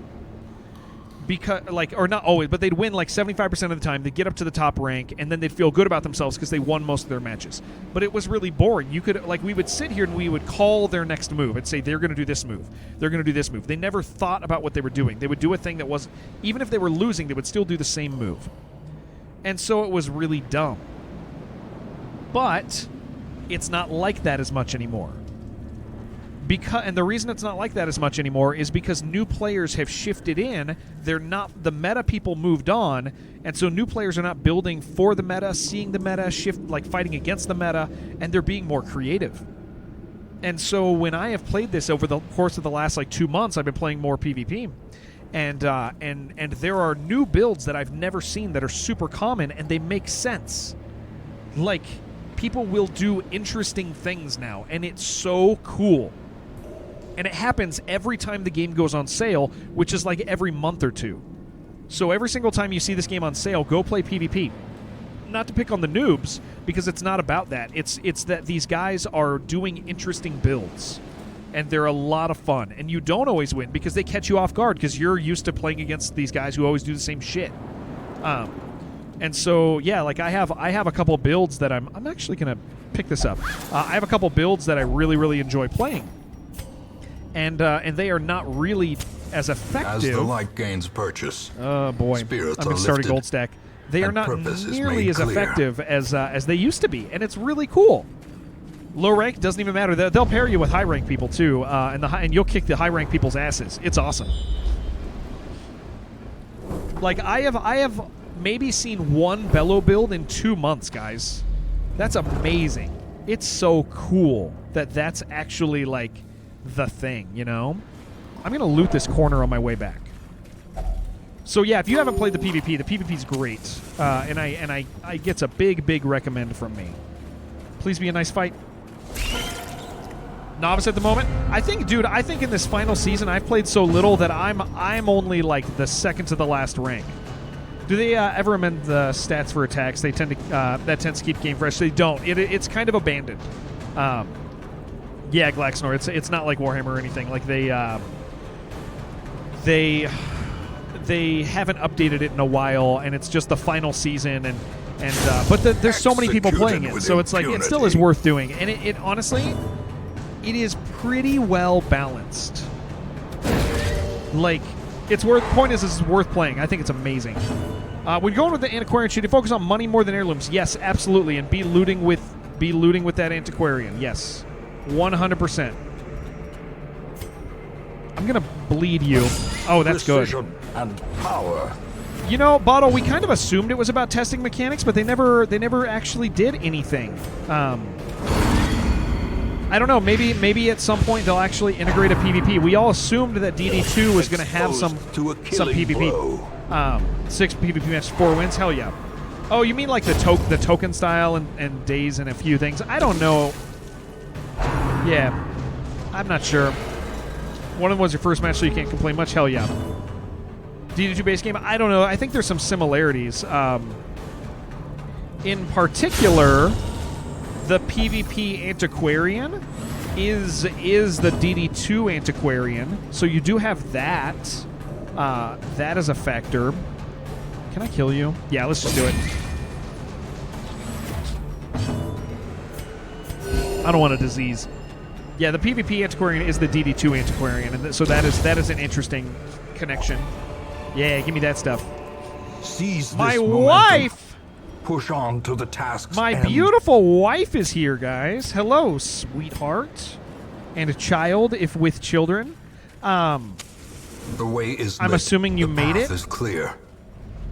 Because, or not always, but they'd win like 75% of the time. They'd get up to the top rank, and then they'd feel good about themselves because they won most of their matches. But it was really boring. You could, we would sit here and we would call their next move and say, they're going to do this move. They're going to do this move. They never thought about what they were doing. They would do a thing that was, even if they were losing, they would still do the same move. And so it was really dumb. But it's not like that as much anymore. And the reason it's not like that as much anymore is because new players have shifted in. They're not, the meta people moved on, and so new players are not building for the meta, seeing the meta shift, fighting against the meta, and they're being more creative. And so when I have played this over the course of the last 2 months, I've been playing more PvP, and there are new builds that I've never seen that are super common, and they make sense. People will do interesting things now, and it's so cool. And it happens every time the game goes on sale, which is every month or two. So every single time you see this game on sale, go play PvP. Not to pick on the noobs, because it's not about that. It's that these guys are doing interesting builds. And they're a lot of fun. And you don't always win because they catch you off guard because you're used to playing against these guys who always do the same shit. And so, yeah, I have a couple builds that I'm actually going to pick this up. I have a couple builds that I really, really enjoy playing. And they are not really as effective. As the light gains purchase. Oh boy, spirits I'm going to are start a lifted, gold stack. They are not nearly as clear. effective as they used to be, and it's really cool. Low rank doesn't even matter. They'll pair you with high rank people too, and you'll kick the high rank people's asses. It's awesome. I have maybe seen one bellow build in 2 months, guys. That's amazing. It's so cool that that's actually the thing, you know? I'm going to loot this corner on my way back. So yeah, if you haven't played the PvP's great. And I gets a big recommend from me. Please be a nice fight. Novice at the moment. I think in this final season I've played so little that I'm only the second to the last rank. Do they ever amend the stats for attacks? They tend to that tends to keep game fresh. They don't. It's kind of abandoned. Yeah, Glaxnor. It's not like Warhammer or anything. They haven't updated it in a while, and it's just the final season, but there's so many people playing it, so it's it still is worth doing, and it honestly, it is pretty well balanced. It's worth. Point is, it's worth playing. I think it's amazing. When going with the antiquarian, should you focus on money more than heirlooms? Yes, absolutely, and be looting with that antiquarian. Yes. 100%. I'm gonna bleed you. Oh, that's Precision good. And power. You know, Bottle, we kind of assumed it was about testing mechanics, but they never actually did anything. I don't know. Maybe at some point they'll actually integrate a PvP. We all assumed that DD2 was going to have some PvP. 6 PvP matches, 4 wins. Hell yeah. Oh, you mean the token style and days and a few things? I don't know. Yeah, I'm not sure. One of them was your first match, so you can't complain much. Hell yeah. DD2 base game? I don't know. I think there's some similarities. In particular, the PvP Antiquarian is the DD2 Antiquarian, so you do have that. That is a factor. Can I kill you? Yeah, let's just do it. I don't want a disease. Yeah, the PvP Antiquarian is the DD2 Antiquarian, and so that is an interesting connection. Yeah, give me that stuff. Seize this My momentum. wife! Push on to the task's My end. beautiful wife is here, guys. Hello, sweetheart. And a child, if with children. The way is I'm lit. assuming you The made path it? is clear.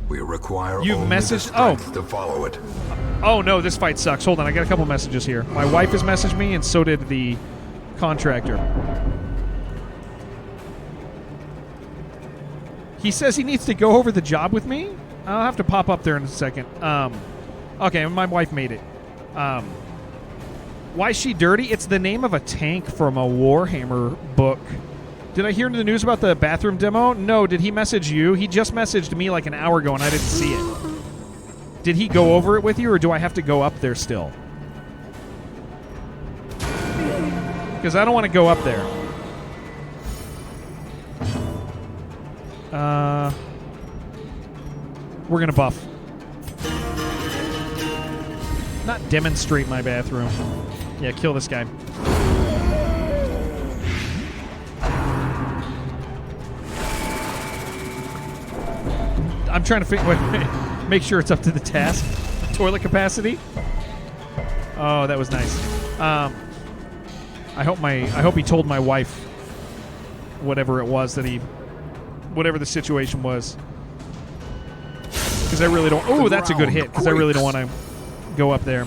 We require You've only the messaged- strength to follow it. Oh no, this fight sucks. Hold on, I got a couple messages here. My wife has messaged me, and so did the contractor. He says he needs to go over the job with me. I'll have to pop up there in a second. Okay, my wife made it. Why is she dirty? It's the name of a tank from a Warhammer book. Did I hear in the news about the bathroom demo? No. Did he message you? He just messaged me like an hour ago, and I didn't see it. Did he go over it with you, or do I have to go up there still? Because I don't want to go up there. We're going to buff. Not demonstrate my bathroom. Yeah, kill this guy. I'm trying to make sure it's up to the task. Toilet capacity. Oh, that was nice. I hope he told my wife whatever it was that whatever the situation was. Because I really don't. Oh, that's a good hit. Because I really don't want to go up there.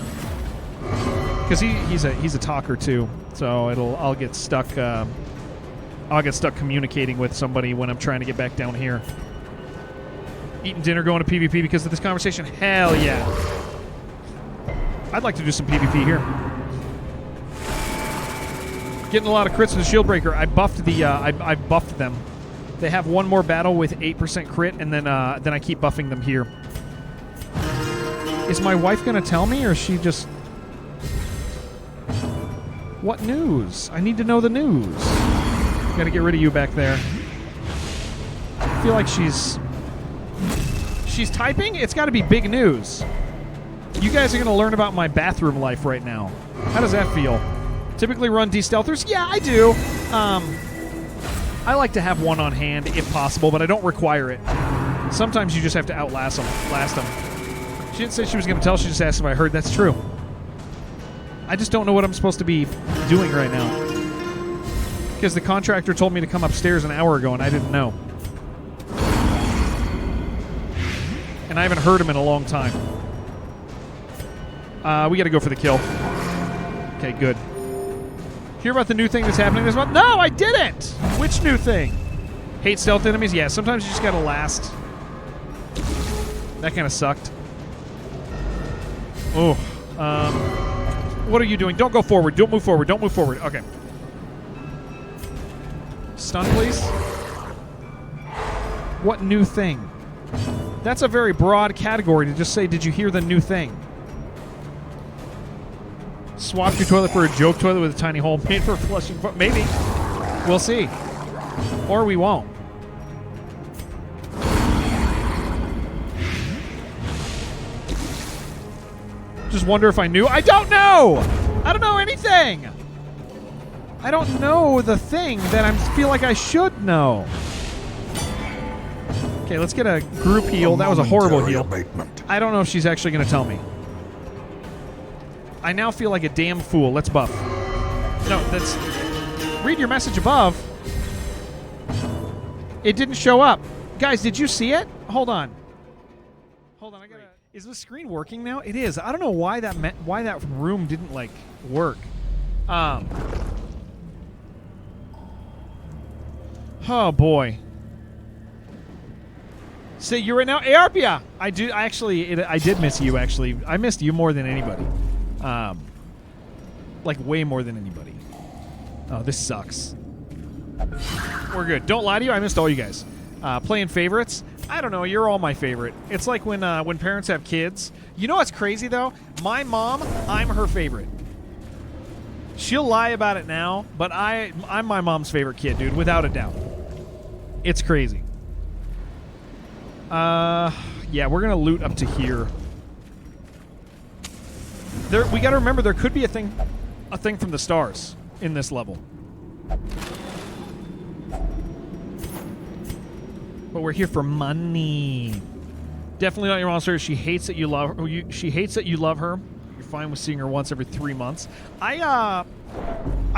Because he's a talker too. So I'll get stuck. I'll get stuck communicating with somebody when I'm trying to get back down here. Eating dinner, going to PvP because of this conversation? Hell yeah. I'd like to do some PvP here. Getting a lot of crits with the Shield Breaker. I buffed I buffed them. They have one more battle with 8% crit, and then I keep buffing them here. Is my wife gonna tell me, or is she just... What news? I need to know the news. Gotta get rid of you back there. I feel like she's typing? It's gotta be big news. You guys are gonna learn about my bathroom life right now. How does that feel? Typically run de-stealthers? Yeah, I do. I like to have one on hand if possible, but I don't require it. Sometimes you just have to outlast them. She didn't say she was going to tell. She just asked if I heard. That's true. I just don't know what I'm supposed to be doing right now. Because the contractor told me to come upstairs an hour ago, and I didn't know. And I haven't heard him in a long time. We got to go for the kill. Okay, good. Hear about the new thing that's happening this month? No, I didn't! Which new thing? Hate stealth enemies? Yeah, sometimes you just gotta last. That kind of sucked. Oh. What are you doing? Don't go forward. Don't move forward. Don't move forward. Okay. Stun, please. What new thing? That's a very broad category to just say, did you hear the new thing? Swap your toilet for a joke toilet with a tiny hole made for flushing. Maybe. We'll see. Or we won't. Just wonder if I knew. I don't know! I don't know anything! I don't know the thing that I feel like I should know. Okay, let's get a group heal. That was a horrible heal. I don't know if she's actually going to tell me. I now feel like a damn fool. Let's buff. No, that's... Read your message above. It didn't show up. Guys, did you see it? Hold on. Hold on, I gotta... Is the screen working now? It is. I don't know why that room didn't, like, work. Oh, boy. Say you right now? Arpia! I did miss you, actually. I missed you more than anybody. Like, way more than anybody. Oh, this sucks. We're good. Don't lie to you. I missed all you guys. Playing favorites? I don't know. You're all my favorite. It's like when parents have kids. You know what's crazy, though? My mom, I'm her favorite. She'll lie about it now, but I'm my mom's favorite kid, dude, without a doubt. It's crazy. Yeah, we're going to loot up to here. We got to remember there could be a thing from the stars in this level. But we're here for money. Definitely not your monster. She hates that you love her. She hates that you love her. You're fine with seeing her once every 3 months. I've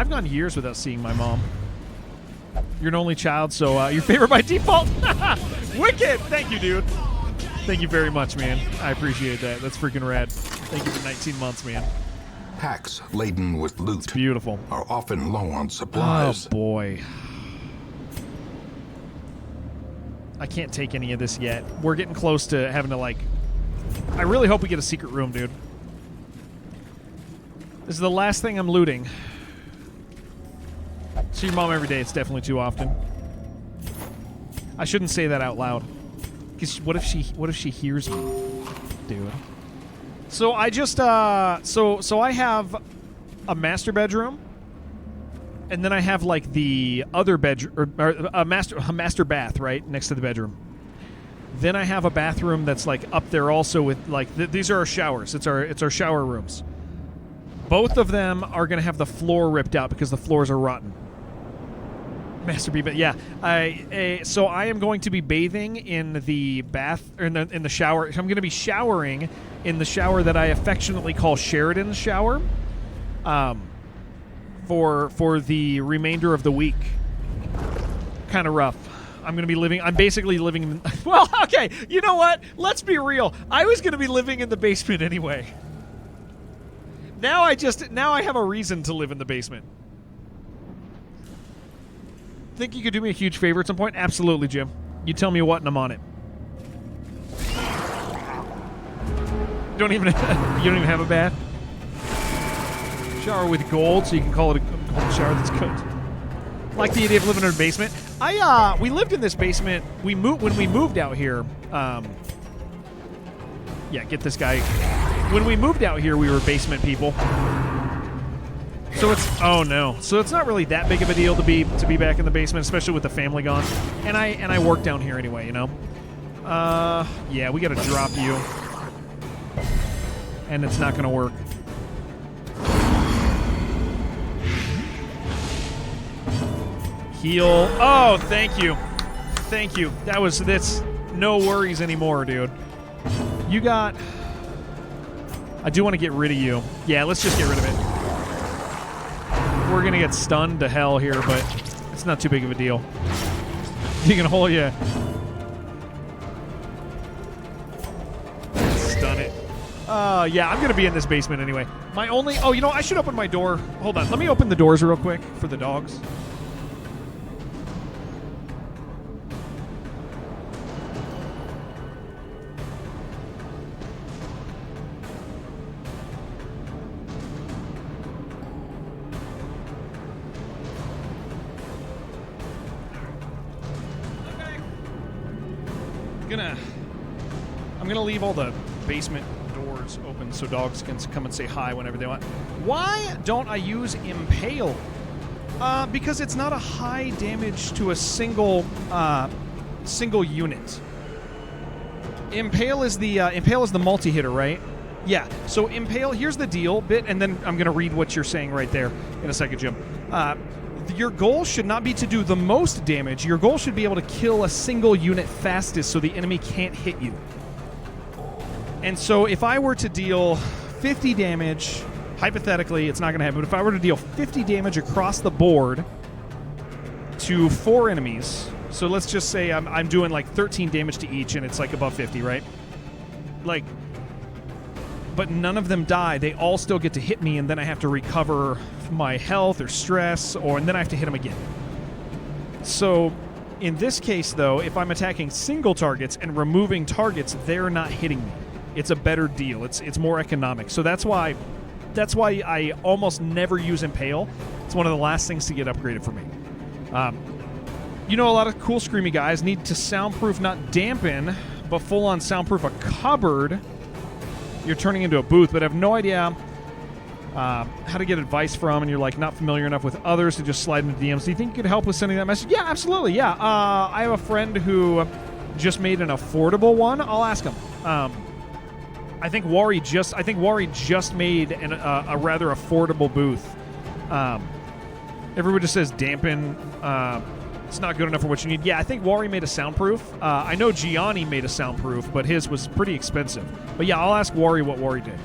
gone years without seeing my mom. You're an only child, so your favorite by default. Wicked. Thank you, dude. Thank you very much, man. I appreciate that. That's freaking rad. Thank you for 19 months, man. Packs laden with loot It's beautiful. are often low on supplies. Oh, boy. I can't take any of this yet. We're getting close to having to, like... I really hope we get a secret room, dude. This is the last thing I'm looting. See your mom every day. It's definitely too often. I shouldn't say that out loud. Because what if she hears me, dude? So I just so I have a master bedroom, and then I have like the other bedroom, or a master bath right next to the bedroom. Then I have a bathroom that's like up there also with like these are our showers. It's our shower rooms. Both of them are gonna have the floor ripped out because the floors are rotten. Master B, but yeah, so I am going to be bathing in the bath or in the shower. I'm going to be showering in the shower that I affectionately call Sheridan's shower, for the remainder of the week. Kind of rough. I'm basically living. Well, okay, you know what? Let's be real. I was going to be living in the basement anyway. Now I have a reason to live in the basement. Think you could do me a huge favor at some point? Absolutely, Jim. You tell me what and I'm on it. You don't even have a bath? Shower with gold, so you can call it a gold shower that's cooked. Like the idea of living in a basement. We lived in this basement. When we moved out here. Yeah, get this guy. When we moved out here, we were basement people. So it's not really that big of a deal to be back in the basement, especially with the family gone. And I work down here anyway, you know. Yeah, we got to drop you, and it's not gonna work. Heal. Oh, thank you. That's no worries anymore, dude. You got. I do want to get rid of you. Yeah, let's just get rid of it. We're going to get stunned to hell here, but it's not too big of a deal. You can hold you. Stun it. Yeah, I'm going to be in this basement anyway. Oh, you know, I should open my door. Hold on. Let me open the doors real quick for the dogs. I'm gonna leave all the basement doors open so dogs can come and say hi whenever they want. Why don't I use Impale? Because it's not a high damage to a single unit. Impale is the multi-hitter, right? Yeah. So Impale. Here's the deal, and then I'm gonna read what you're saying right there in a second, Jim. Your goal should not be to do the most damage. Your goal should be able to kill a single unit fastest so the enemy can't hit you. And so if I were to deal 50 damage, hypothetically, it's not going to happen, but if I were to deal 50 damage across the board to 4 enemies, so let's just say I'm doing like 13 damage to each and it's like above 50, right? Like, but none of them die. They all still get to hit me, and then I have to recover my health or stress, and then I have to hit them again. So in this case, though, if I'm attacking single targets and removing targets, they're not hitting me. It's a better deal. It's more economic. So that's why I almost never use Impale. It's one of the last things to get upgraded for me. You know, a lot of cool screamy guys need to soundproof, not dampen, but full-on soundproof a cupboard. You're turning into a booth, but have no idea how to get advice from, and you're like not familiar enough with others to just slide into DMs. Do you think you could help with sending that message? Yeah, absolutely. Yeah, I have a friend who just made an affordable one. I'll ask him. I think Wari just made a rather affordable booth. Everybody just says dampen. It's not good enough for what you need. Yeah, I think Wari made a soundproof. I know Gianni made a soundproof, but his was pretty expensive. But yeah, I'll ask Wari what Wari did.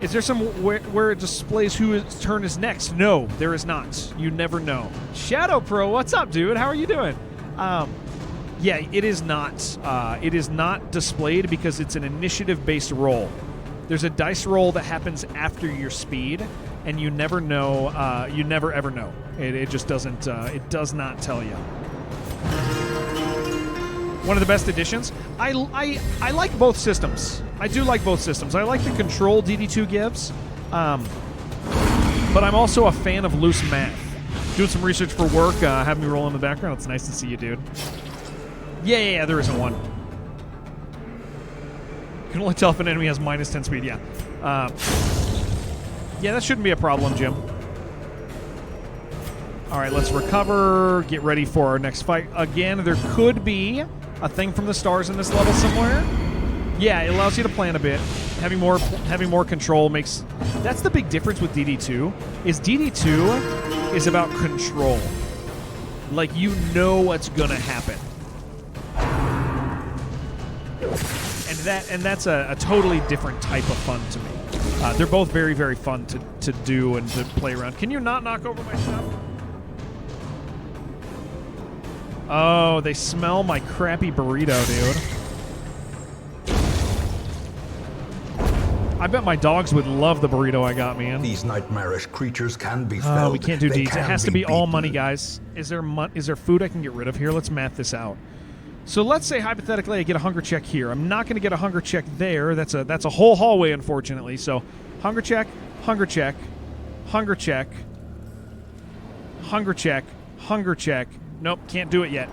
Is there some where it displays whose turn is next? No, there is not. You never know. Shadow Pro, what's up, dude? How are you doing? Yeah, it is not. It is not displayed because it's an initiative-based roll. There's a dice roll that happens after your speed, and you never know. You never ever know. It just doesn't. It does not tell you. One of the best additions. I like both systems. I do like both systems. I like the control DD2 gives, but I'm also a fan of loose math. Doing some research for work, have me roll in the background. It's nice to see you, dude. Yeah, there isn't one. You can only tell if an enemy has minus 10 speed, yeah. Yeah, that shouldn't be a problem, Jim. All right, let's recover, get ready for our next fight. Again, there could be a thing from the stars in this level somewhere. Yeah, it allows you to plan a bit. Having more control makes... That's the big difference with DD2, is DD2 is about control. Like, you know what's going to happen. And that's a totally different type of fun to me. They're both very, very fun to do and to play around. Can you not knock over my stuff? Oh, they smell my crappy burrito, dude. I bet my dogs would love the burrito I got, man. These nightmarish creatures can be felled. Oh, we can't do deeds. It has to be all beaten. money, guys. Is there food I can get rid of here? Let's math this out. So let's say hypothetically I get a hunger check here. I'm not going to get a hunger check there. That's a whole hallway, unfortunately. So hunger check, hunger check, hunger check, hunger check, hunger check. Nope, can't do it yet.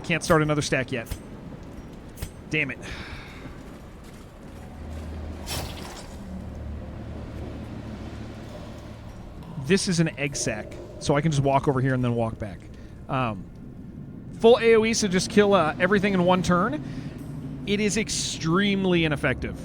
Can't start another stack yet. Damn it. This is an egg sack, so I can just walk over here and then walk back. Full AoE, so just kill everything in one turn. It is extremely ineffective.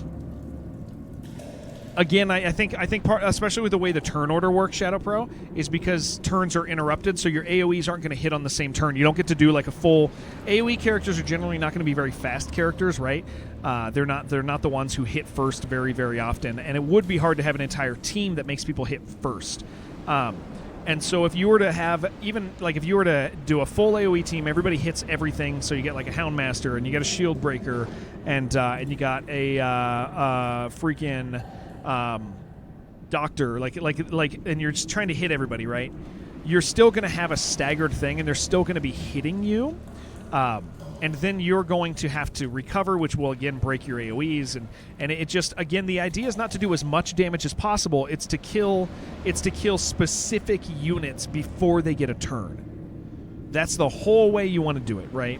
Again, I think part, especially with the way the turn order works, Shadow Pro, is because turns are interrupted, so your AoEs aren't going to hit on the same turn. You don't get to do like a full... AoE characters are generally not going to be very fast characters, right? They're not the ones who hit first very, very often, and it would be hard to have an entire team that makes people hit first. And so if you were to have, even like if you were to do a full AoE team, everybody hits everything, so you get like a Houndmaster, and you get a Shield Breaker, and you got a freaking... doctor, and you're just trying to hit everybody, right? You're still going to have a staggered thing, and they're still going to be hitting you, and then you're going to have to recover, which will again break your AoEs, and it just, again, the idea is not to do as much damage as possible. It's to kill specific units before they get a turn. That's the whole way you want to do it, right?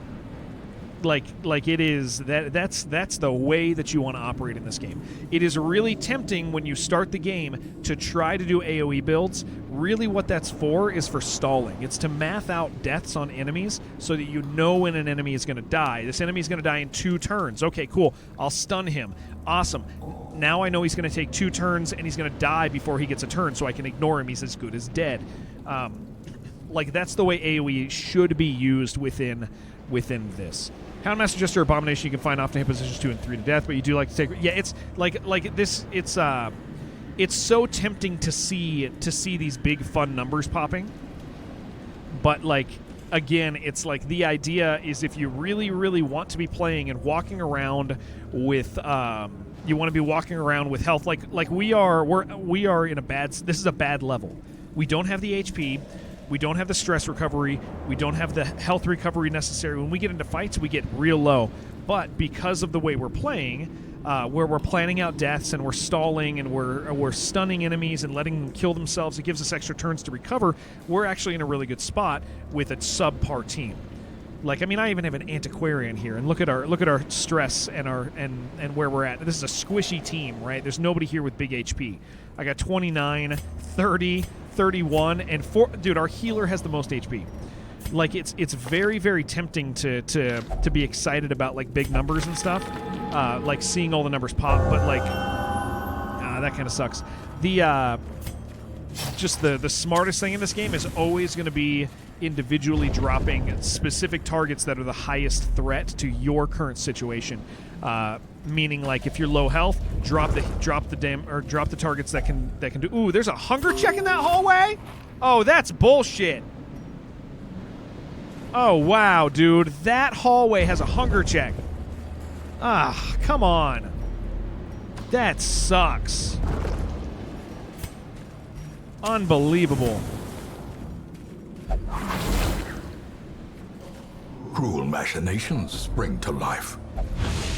Like it is that's the way that you want to operate in this game. It is really tempting when you start the game to try to do AoE builds. Really what that's for is for stalling. It's to math out deaths on enemies so that you know when an enemy is going to die. This enemy is going to die in 2 turns. Okay, cool. I'll stun him. Awesome. Now I know he's going to take 2 turns and he's going to die before he gets a turn, so I can ignore him. He's as good as dead. Like that's the way AoE should be used within this. Houndmaster Jester Abomination you can find often hit positions 2 and 3 to death, but you do like to take... Yeah, it's like this. It's so tempting to see these big fun numbers popping, but like again, it's like the idea is if you really, really want to be playing and walking around with you want to be walking around with health like we are in a bad... This is a bad level. We don't have the HP. We don't have the stress recovery. We don't have the health recovery necessary. When we get into fights, we get real low. But because of the way we're playing, where we're planning out deaths and we're stalling and we're stunning enemies and letting them kill themselves, it gives us extra turns to recover. We're actually in a really good spot with a subpar team. Like, I mean, I even have an antiquarian here, and look at our stress and and where we're at. This is a squishy team, right? There's nobody here with big HP. I got 29, 30, 31, and 4. Dude, our healer has the most HP. Like, it's very, very tempting to be excited about like big numbers and stuff, like seeing all the numbers pop. But like, that kind of sucks. The just the smartest thing in this game is always going to be individually dropping specific targets that are the highest threat to your current situation. Meaning, like, if you're low health, drop the targets that can do. Ooh, there's a hunger check in that hallway. Oh, that's bullshit. Oh, wow, dude. That hallway has a hunger check. Ah, come on. That sucks. Unbelievable. Cruel machinations spring to life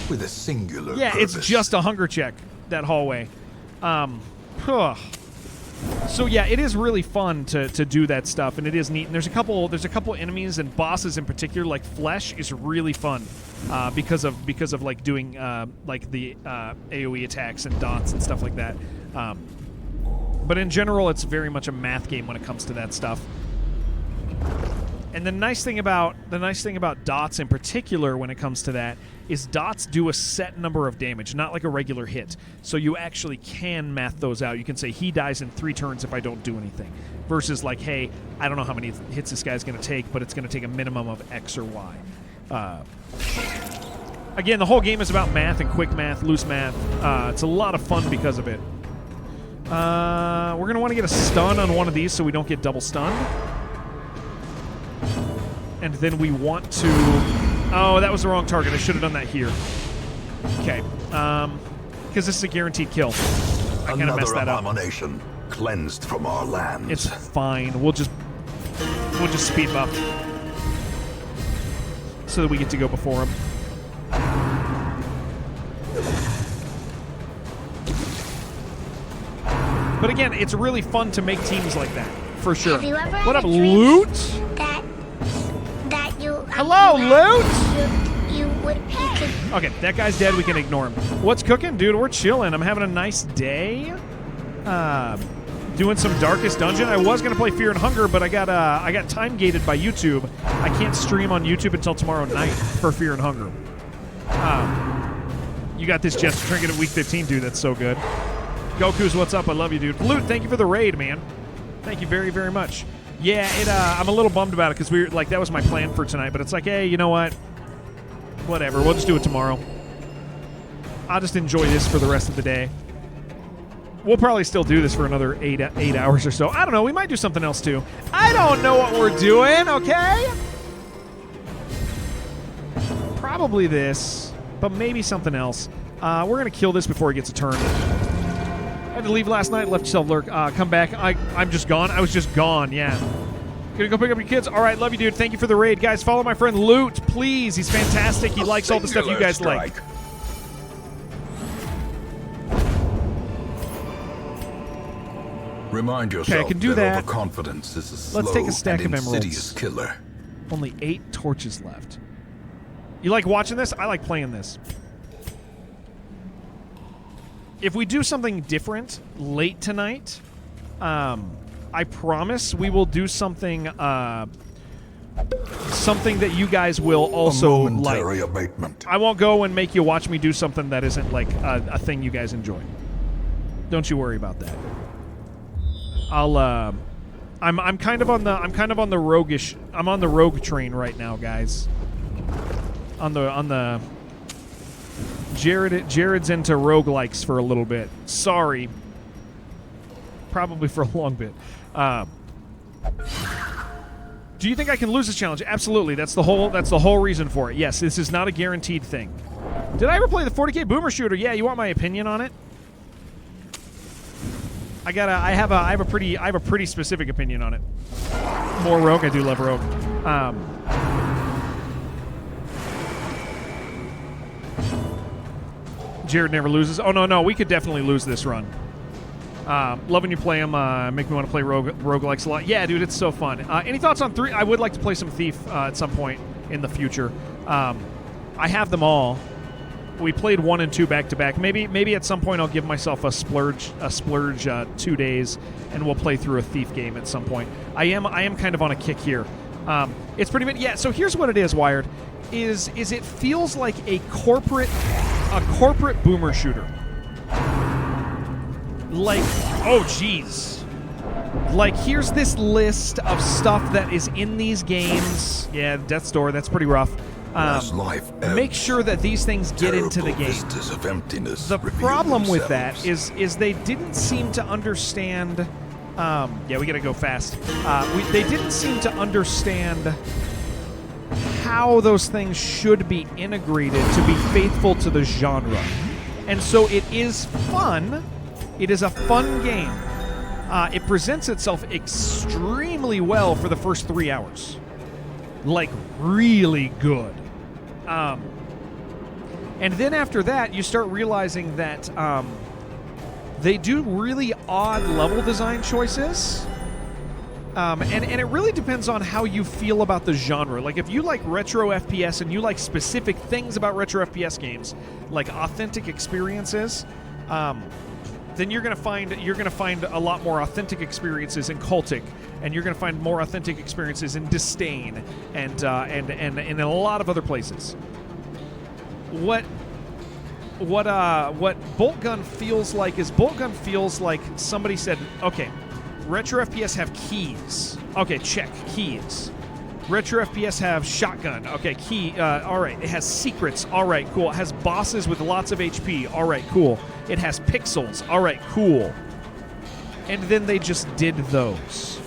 with a singular Yeah, purpose. it's just a hunger check, that hallway. So yeah, it is really fun to do that stuff, and it is neat. And there's a couple enemies and bosses in particular, like Flesh is really fun because of like doing like the AoE attacks and dots and stuff like that. But in general, it's very much a math game when it comes to that stuff. And the nice thing about dots in particular when it comes to that is dots do a set number of damage, not like a regular hit. So you actually can math those out. You can say he dies in 3 turns if I don't do anything, versus like, hey, I don't know how many hits this guy's going to take, but it's going to take a minimum of X or Y. Again, the whole game is about math and quick math, loose math. It's a lot of fun because of it. We're going to want to get a stun on one of these so we don't get double stunned. And then we want to... Oh, that was the wrong target. I should have done that here. Okay. Because this is a guaranteed kill. I kind of messed that up. Another abomination cleansed from our lands. It's fine. We'll just speed buff so that we get to go before him. But again, it's really fun to make teams like that, for sure. Have you ever had What up, a dream Loot? that you... Hello, Loot? You could... Okay, that guy's dead. We can ignore him. What's cooking, dude? We're chilling. I'm having a nice day. Doing some Darkest Dungeon. I was gonna play Fear and Hunger, but I got time gated by YouTube. I can't stream on YouTube until tomorrow night for Fear and Hunger. You got this Jester Trinket at week 15, dude. That's so good. Goku's what's up? I love you, dude. Loot, thank you for the raid, man. Thank you very, very much. Yeah, I'm a little bummed about it because that was my plan for tonight, but it's like, hey, you know what? Whatever, we'll just do it tomorrow. I'll just enjoy this for the rest of the day. We'll probably still do this for another 8 hours or so. I don't know, we might do something else too. I don't know what we're doing, okay? Probably this, but maybe something else. We're going to kill this before he gets a turn. I had to leave last night, left self-lurk. Come back. I'm just gone. I was just gone, yeah. Gonna go pick up your kids? All right, love you, dude. Thank you for the raid. Guys, follow my friend Loot, please. He's fantastic. He likes all the stuff you guys like. Remind yourself I can do that. Overconfidence is a slow Let's take a stack and of emeralds. insidious killer. Only 8 torches left. You like watching this? I like playing this. If we do something different late tonight, I promise we will do something something that you guys will also like. Abatement. I won't go and make you watch me do something that isn't like a thing you guys enjoy. Don't you worry about that. I'm kind of on the roguish. I'm on the rogue train right now, guys. On the Jared's into roguelikes for a little bit. Sorry. Probably for a long bit. Do you think I can lose this challenge? Absolutely. That's the whole reason for it. Yes, this is not a guaranteed thing. Did I ever play the 40K Boomer Shooter? Yeah, you want my opinion on it? I have a pretty specific opinion on it. More rogue. I do love rogue. Jared never loses. Oh, no, we could definitely lose this run. Love when you play them. Make me want to play roguelikes a lot. Yeah, dude, it's so fun. Any thoughts on 3? I would like to play some Thief at some point in the future. I have them all. We played 1 and 2 back to back. Maybe at some point I'll give myself a splurge 2 days, and we'll play through a Thief game at some point. I am kind of on a kick here. It's pretty. Yeah. So here's what it is, Wired. Is it feels like a corporate boomer shooter. Like, oh geez. Like, here's this list of stuff that is in these games. Yeah, Death's Door, that's pretty rough. Make sure that these things get into the game. The problem with that is they didn't seem to understand. Yeah, we gotta go fast. They didn't seem to understand how those things should be integrated to be faithful to the genre. And so it is fun. It is a fun game. It presents itself extremely well for the first 3 hours. Like, really good. And then after that, you start realizing that they do really odd level design choices. And it really depends on how you feel about the genre. Like, if you like retro FPS and you like specific things about retro FPS games, like authentic experiences, then you're gonna find a lot more authentic experiences in Cultic, and you're gonna find more authentic experiences in Disdain, and in a lot of other places. What Bolt Gun feels like is Bolt Gun feels like somebody said, okay, retro FPS have keys. Okay, check, keys. Retro FPS have shotgun. Okay, key. All right. It has secrets. All right, cool. It has bosses with lots of HP. All right, cool. It has pixels. All right, cool. And then they just did those.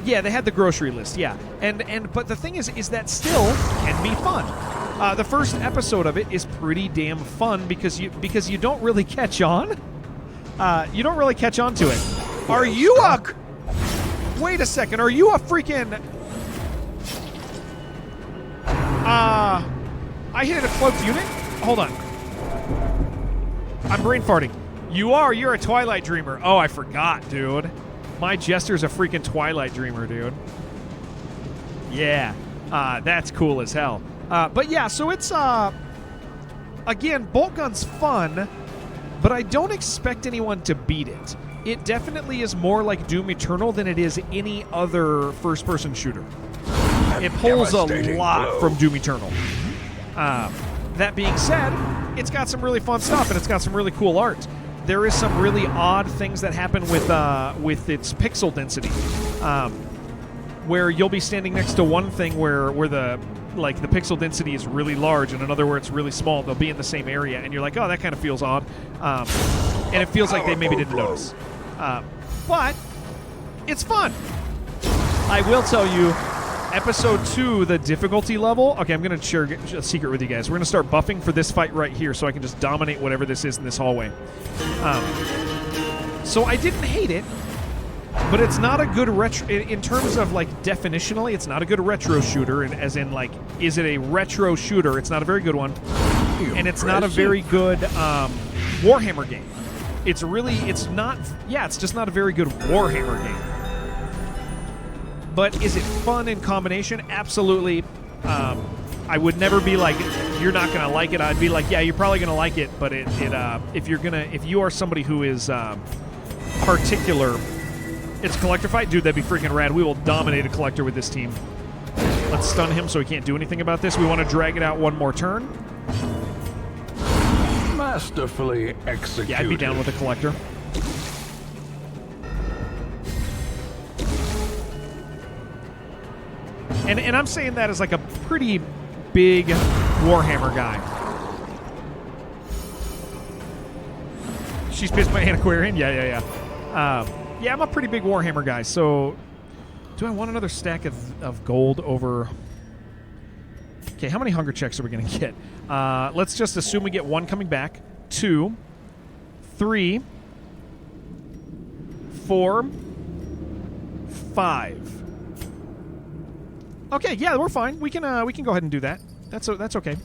Yeah, they had the grocery list. Yeah, but the thing is that still can be fun. The first episode of it is pretty damn fun because you don't really catch on. You don't really catch on to it. Are you a? Wait a second. Are you a freaking? I hit a cloaked unit? Hold on. I'm brain farting. You're a Twilight Dreamer. Oh, I forgot, dude. My Jester's a freaking Twilight Dreamer, dude. Yeah. That's cool as hell. But yeah, so it's, again, Bolt Gun's fun, but I don't expect anyone to beat it. It definitely is more like Doom Eternal than it is any other first-person shooter. It pulls a lot from Doom Eternal. That being said, it's got some really fun stuff, and it's got some really cool art. There is some really odd things that happen with its pixel density, where you'll be standing next to one thing where the pixel density is really large, and another where it's really small. They'll be in the same area, and you're like, oh, that kind of feels odd, and it feels like they maybe didn't notice. But it's fun. I will tell you. Episode 2, the difficulty level. Okay, I'm going to share a secret with you guys. We're going to start buffing for this fight right here so I can just dominate whatever this is in this hallway. So I didn't hate it, but it's not a good retro... In terms of, like, definitionally, it's not a good retro shooter, and as in, like, is it a retro shooter? It's not a very good one. And it's not a very good Warhammer game. It's just not a very good Warhammer game. But is it fun in combination? Absolutely. I would never be like, you're not going to like it. I'd be like, yeah, you're probably going to like it, but if you are somebody who is particular, it's a collector fight, dude, that'd be freaking rad. We will dominate a collector with this team. Let's stun him so he can't do anything about this. We want to drag it out one more turn. Masterfully executed. Yeah, I'd be down with a collector. And I'm saying that as like a pretty big Warhammer guy. She's pissed by Antiquarian? Yeah. Yeah, I'm a pretty big Warhammer guy, so... Do I want another stack of gold over... Okay, how many hunger checks are we going to get? Let's just assume we get 1 coming back. 2, 3, 4, 5. Okay, yeah, we're fine. We can go ahead and do that. That's okay.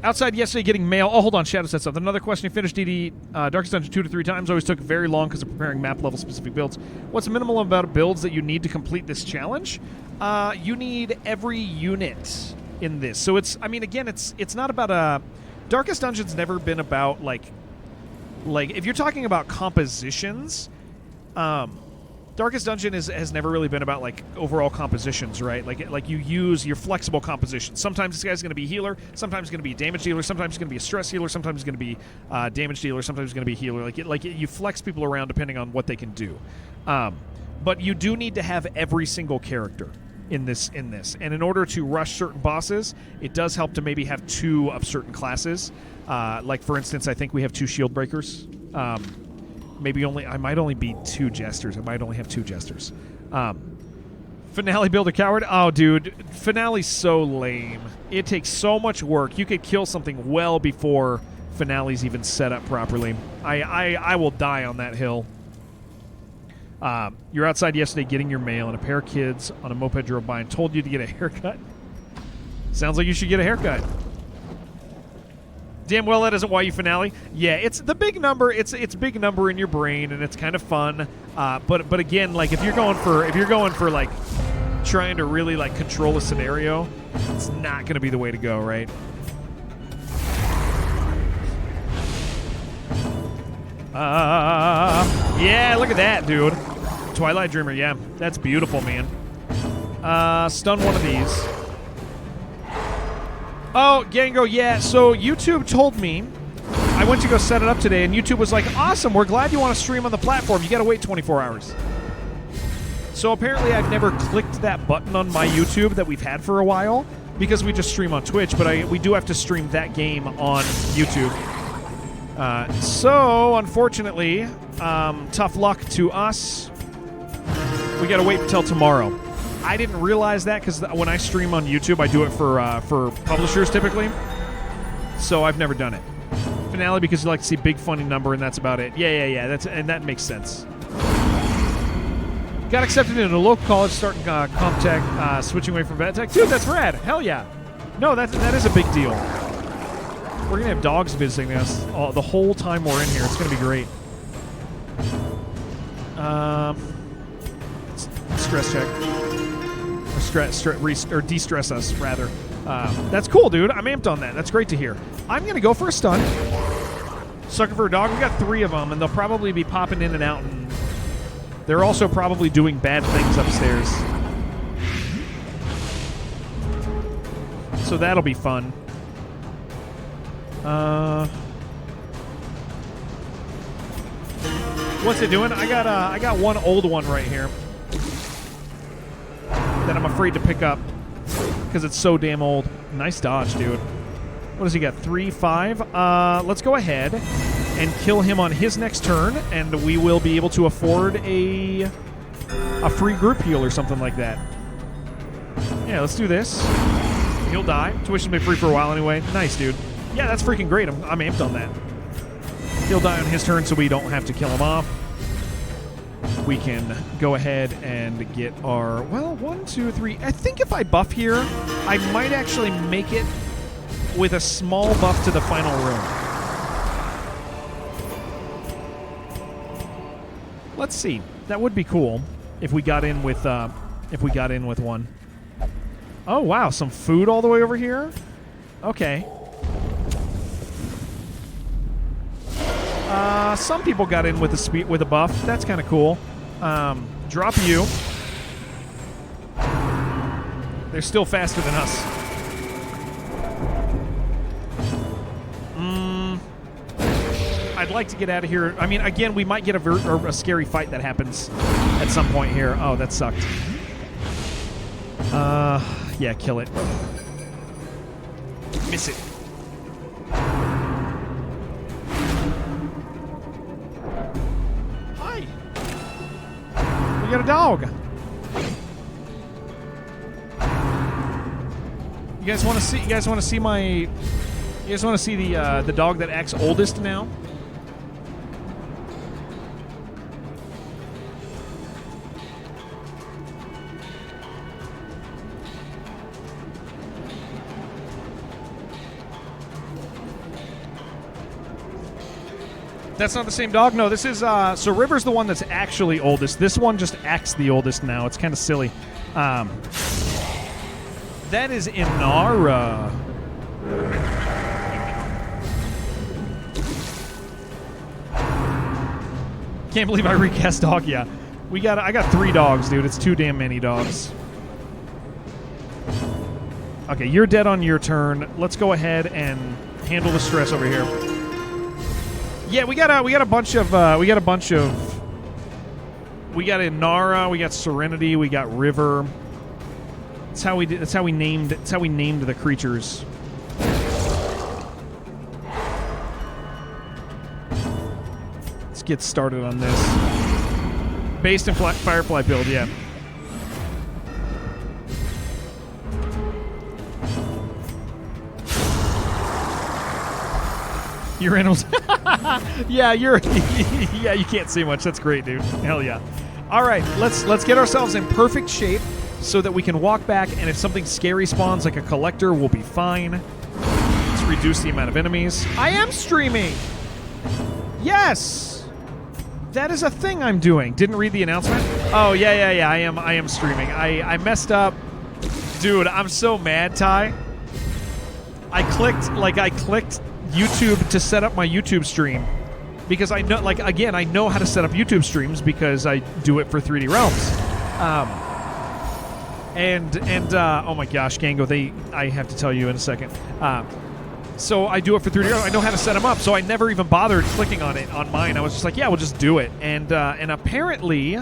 Outside yesterday getting mail. Oh, hold on. Shadow said something. Another question. You finished DD Darkest Dungeon 2 to 3 times. Always took very long because of preparing map level specific builds. What's the minimal amount of builds that you need to complete this challenge? You need every unit in this. So it's, I mean, again, it's not about a... Darkest Dungeon's never been about, like if you're talking about compositions, Darkest Dungeon has never really been about, like, overall compositions, right? Like you use your flexible composition. Sometimes this guy's going to be healer, sometimes it's going to be a damage dealer, sometimes it's going to be a stress healer, sometimes it's going to be damage dealer, sometimes it's going to be a healer. You flex people around depending on what they can do. But you do need to have every single character in this. And in order to rush certain bosses, it does help to maybe have 2 of certain classes. Like, for instance, I think we have 2 shield breakers. Maybe I might only be 2 jesters. I might only have 2 jesters. Finale build a coward? Oh, dude. Finale's so lame. It takes so much work. You could kill something well before Finale's even set up properly. I will die on that hill. You're outside yesterday getting your mail, and a pair of kids on a moped drove by and told you to get a haircut. Sounds like you should get a haircut. Damn well that isn't why you finale. Yeah, it's the big number. It's a big number in your brain, and it's kind of fun. But again, like if you're going for like trying to really like control a scenario, it's not going to be the way to go, right? Yeah, look at that, dude. Twilight Dreamer, yeah, that's beautiful, man. Stun one of these. Oh, Gango, yeah, so YouTube told me, I went to go set it up today, and YouTube was like, awesome, we're glad you want to stream on the platform. You got to wait 24 hours. So apparently I've never clicked that button on my YouTube that we've had for a while, because we just stream on Twitch, but we do have to stream that game on YouTube. So, unfortunately, tough luck to us. We got to wait until tomorrow. I didn't realize that because when I stream on YouTube, I do it for publishers typically. So I've never done it. Finale because you like to see big funny number, and that's about it. Yeah. That makes sense. Got accepted into a local college, starting CompTech, switching away from VetTech. Dude, that's rad. Hell yeah. No, that is a big deal. We're gonna have dogs visiting us the whole time we're in here. It's gonna be great. Stress check. Or de-stress us, rather. That's cool, dude. I'm amped on that. That's great to hear. I'm going to go for a stun. Sucker for a dog. We got 3 of them, and they'll probably be popping in and out. And they're also probably doing bad things upstairs. So that'll be fun. What's it doing? I got one old one right here that I'm afraid to pick up because it's so damn old. Nice dodge, dude. What does he got? 3, 5. Let's go ahead and kill him on his next turn, and we will be able to afford a free group heal or something like that. Yeah, let's do this. He'll die. Tuition's been free for a while anyway. Nice, dude. Yeah, that's freaking great. I'm amped on that. He'll die on his turn so we don't have to kill him off. We can go ahead and get our, 1, 2, 3. I think if I buff here, I might actually make it with a small buff to the final room. Let's see. That would be cool if we got in with one. Oh wow, some food all the way over here. Okay. Some people got in with a buff. That's kind of cool. Drop you. They're still faster than us. I'd like to get out of here. I mean, again, we might get a scary fight that happens at some point here. Oh, that sucked. Yeah, kill it. Miss it. Hi. We got a dog. You guys want to see? You guys want to see my? You guys want to see the dog that acts oldest now? That's not the same dog? No, this is, so River's the one that's actually oldest. This one just acts the oldest now. It's kind of silly. That is Inara. Can't believe I recast dog. Yeah. I got 3 dogs, dude. It's too damn many dogs. Okay, you're dead on your turn. Let's go ahead and handle the stress over here. Yeah, we got a bunch of we got Inara, we got Serenity, we got River. That's how we named the creatures. Let's get started on this. Based in Firefly build, yeah. Urinals. Yeah, yeah, you can't see much. That's great, dude. Hell yeah. All right, let's get ourselves in perfect shape so that we can walk back, and if something scary spawns like a collector, we'll be fine. Let's reduce the amount of enemies. I am streaming. Yes. That is a thing I'm doing. Didn't read the announcement? Oh, yeah. I am streaming. I messed up. Dude, I'm so mad, Ty. I clicked YouTube to set up my YouTube stream because I know, I know how to set up YouTube streams because I do it for 3D Realms. Oh my gosh, Gango, I have to tell you in a second. So I do it for 3D Realms. I know how to set them up, so I never even bothered clicking on it on mine. I was just like, yeah, we'll just do it. And apparently,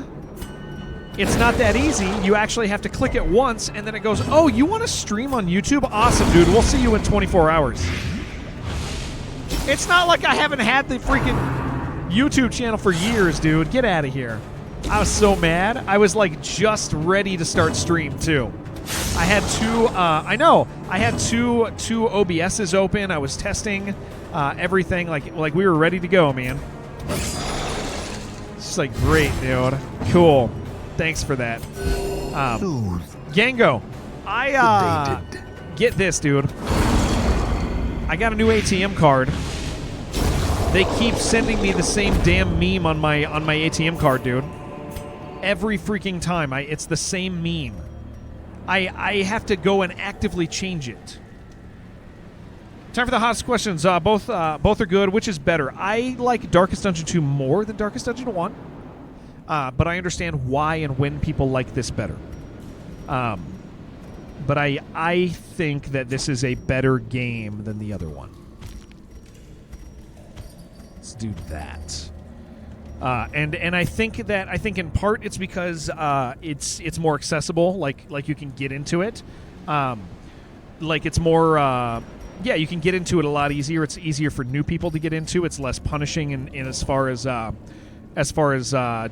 it's not that easy. You actually have to click it once, and then it goes, oh, you want to stream on YouTube? Awesome, dude. We'll see you in 24 hours. It's not like I haven't had the freaking YouTube channel for years, dude. Get out of here. I was so mad. I was like just ready to start stream too. I had two. I had two OBSs open. I was testing everything. Like we were ready to go, man. It's just like great, dude. Cool. Thanks for that. Gango, I get this, dude. I got a new ATM card. They keep sending me the same damn meme on my ATM card, dude. Every freaking time. It's the same meme. I have to go and actively change it. Time for the hottest questions. Both are good. Which is better? I like Darkest Dungeon 2 more than Darkest Dungeon 1. But I understand why and when people like this better. But I think that this is a better game than the other one. Let's do that. And I think in part it's because it's more accessible. Like you can get into it. Like it's more. You can get into it a lot easier. It's easier for new people to get into. It's less punishing in as far as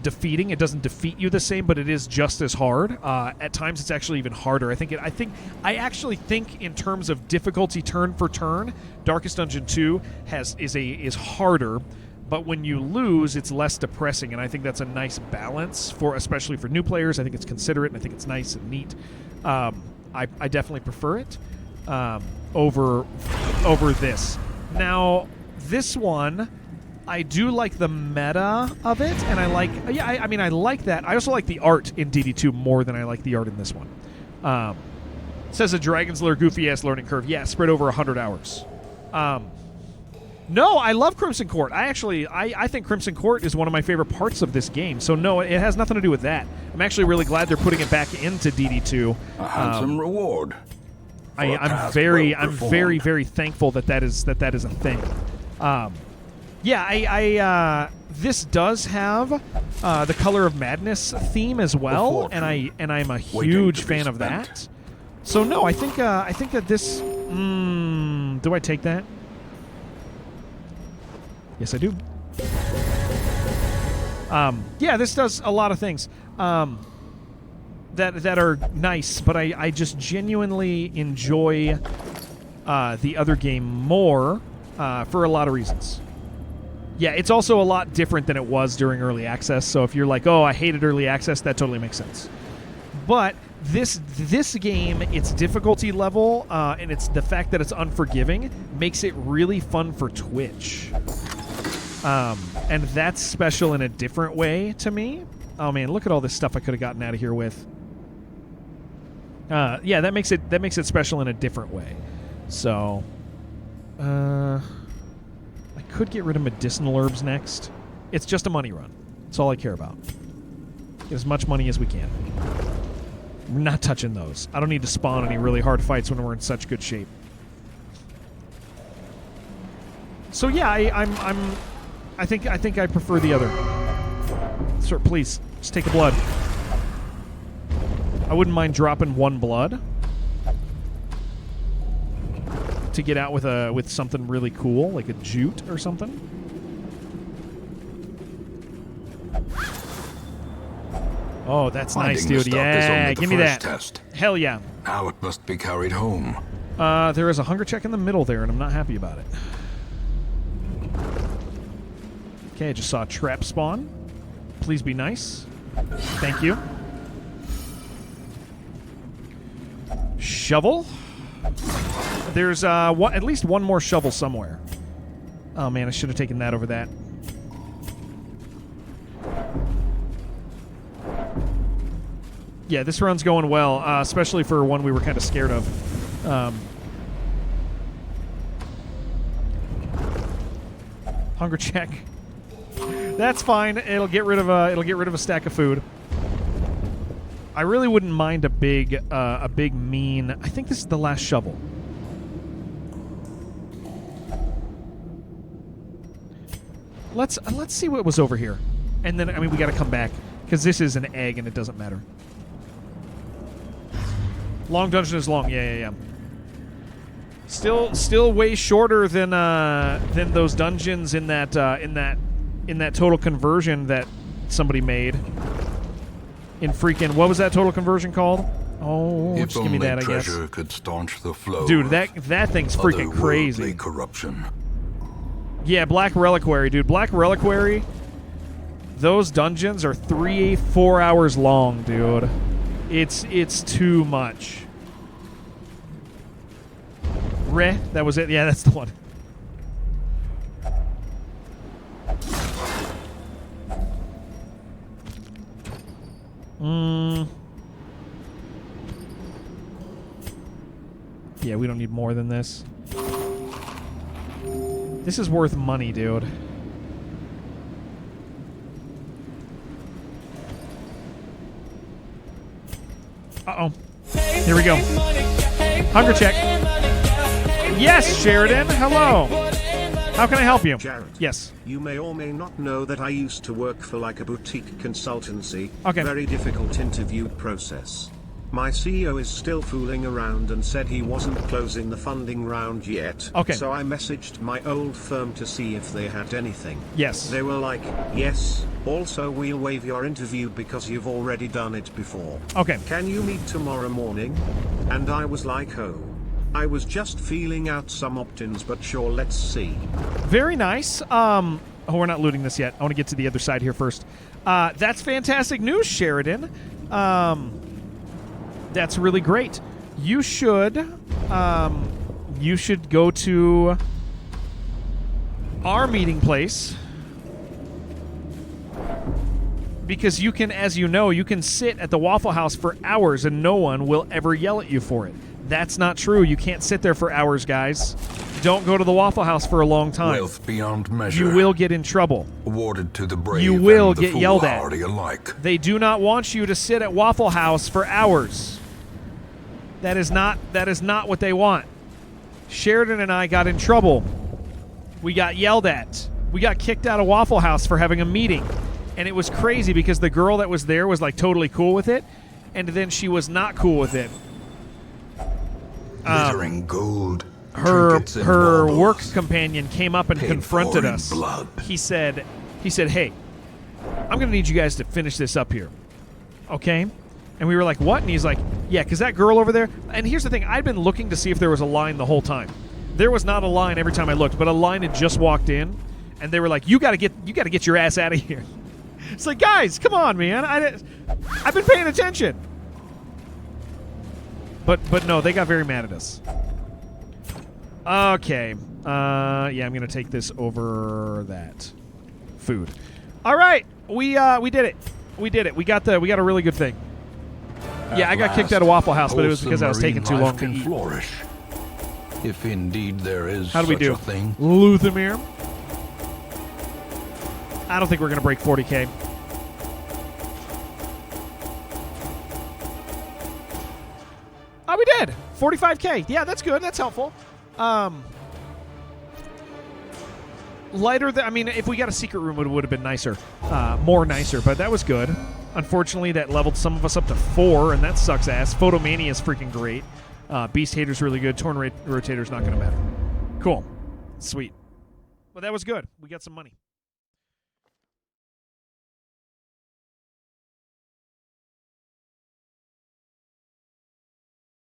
defeating. It doesn't defeat you the same, but it is just as hard. At times, it's actually even harder. I actually think in terms of difficulty turn for turn, Darkest Dungeon 2 is harder. But when you lose, it's less depressing, and I think that's a nice balance especially for new players. I think it's considerate, and I think it's nice and neat. I definitely prefer it over this. Now, this one, I do like the meta of it, and I like that. I also like the art in DD2 more than I like the art in this one. Says a Dragon's Lair goofy-ass learning curve. Yeah, spread over 100 hours. No, I love Crimson Court. I think Crimson Court is one of my favorite parts of this game. So no, it has nothing to do with that. I'm actually really glad they're putting it back into DD2. A handsome reward. I'm very, very thankful that is a thing. This does have the Color of Madness theme as well, and I'm a huge fan of that. So no, I think that this. Do I take that? Yes, I do. This does a lot of things that are nice, but I just genuinely enjoy the other game more for a lot of reasons. Yeah, it's also a lot different than it was during early access. So if you're like, oh, I hated early access, that totally makes sense. But this game, its difficulty level, and it's the fact that it's unforgiving, makes it really fun for Twitch. And that's special in a different way to me. Oh man, look at all this stuff I could have gotten out of here with. That makes it special in a different way. So, I could get rid of medicinal herbs next. It's just a money run. That's all I care about. Get as much money as we can. We're not touching those. I don't need to spawn any really hard fights when we're in such good shape. So yeah, I think I prefer the other. Sir, please, just take a blood. I wouldn't mind dropping one blood to get out with something really cool, like a jute or something. Oh, that's nice, Finding the dude. stuff is Yeah, only the give me that. first test. Hell yeah. Now it must be carried home. There is a hunger check in the middle there, and I'm not happy about it. Okay, I just saw a trap spawn. Please be nice. Thank you. Shovel. There's at least one more shovel somewhere. Oh man, I should have taken that over that. Yeah, this run's going well, especially for one we were kind of scared of. Hunger check. That's fine. It'll get rid of a stack of food. I really wouldn't mind a big mean. I think this is the last shovel. Let's see what was over here, and then we got to come back because this is an egg and it doesn't matter. Long dungeon is long. Yeah. Still way shorter than those dungeons in that total conversion that somebody made. In freaking, what was that total conversion called? Oh, If just give me that, I guess. treasure could staunch the flow. Dude, that thing's freaking crazy. Corruption. Yeah, Black Reliquary, dude. Black Reliquary. Those dungeons are 3-4 hours long, dude. It's too much. That was it. Yeah, that's the one. Yeah, we don't need more than this. This is worth money, dude. Uh-oh. Here we go. Hunger check. Yes, Sheridan. Hello. How can I help you? Jared. Yes. You may or may not know that I used to work for like a boutique consultancy. Okay. Very difficult interview process. My CEO is still fooling around and said he wasn't closing the funding round yet. Okay. So I messaged my old firm to see if they had anything. Yes. They were like, yes, also we'll waive your interview because you've already done it before. Okay. Can you meet tomorrow morning? And I was like, oh. I was just feeling out some opt-ins, but sure, let's see. Very nice. Oh, we're not looting this yet. I want to get to the other side here first. That's fantastic news, Sheridan. That's really great. You should go to our meeting place because you can, as you know, you can sit at the Waffle House for hours and no one will ever yell at you for it. That's not true. You can't sit there for hours, guys. Don't go to the Waffle House for a long time. Wealth beyond measure. You will get in trouble. Awarded to the brave. You will and the get yelled at. foolhardy alike. They do not want you to sit at Waffle House for hours. That is not what they want. Sheridan and I got in trouble. We got yelled at. We got kicked out of Waffle House for having a meeting. And it was crazy because the girl that was there was like totally cool with it, and then she was not cool with it. Glittering gold. Her trinkets and work baubles. companion came up and Paid confronted for in us. blood. He said, "Hey, I'm going to need you guys to finish this up here, okay?" And we were like, "What?" And he's like, "Yeah, because that girl over there." And here's the thing: I'd been looking to see if there was a line the whole time. There was not a line every time I looked, but a line had just walked in, and they were like, "You got to get your ass out of here." It's like, guys, come on, man! I've been paying attention. But no, they got very mad at us. Okay. Yeah, I'm gonna take this over that. Food. All right, we did it. We did it. We got a really good thing. Yeah, I got kicked out of Waffle House, but it was because I was taking too long to can eat. flourish, if indeed there is How do we such do? a thing. Luthamir. I don't think we're gonna break 40K. Oh, we did 45K. Yeah, that's good. That's helpful. Lighter than, I mean, if we got a secret room, it would have been nicer, more nicer. But that was good. Unfortunately, that leveled some of us up to 4, and that sucks ass. Photomania is freaking great. Beast Hater's really good. Torn Rotator's not going to matter. Cool, sweet. Well, that was good. We got some money.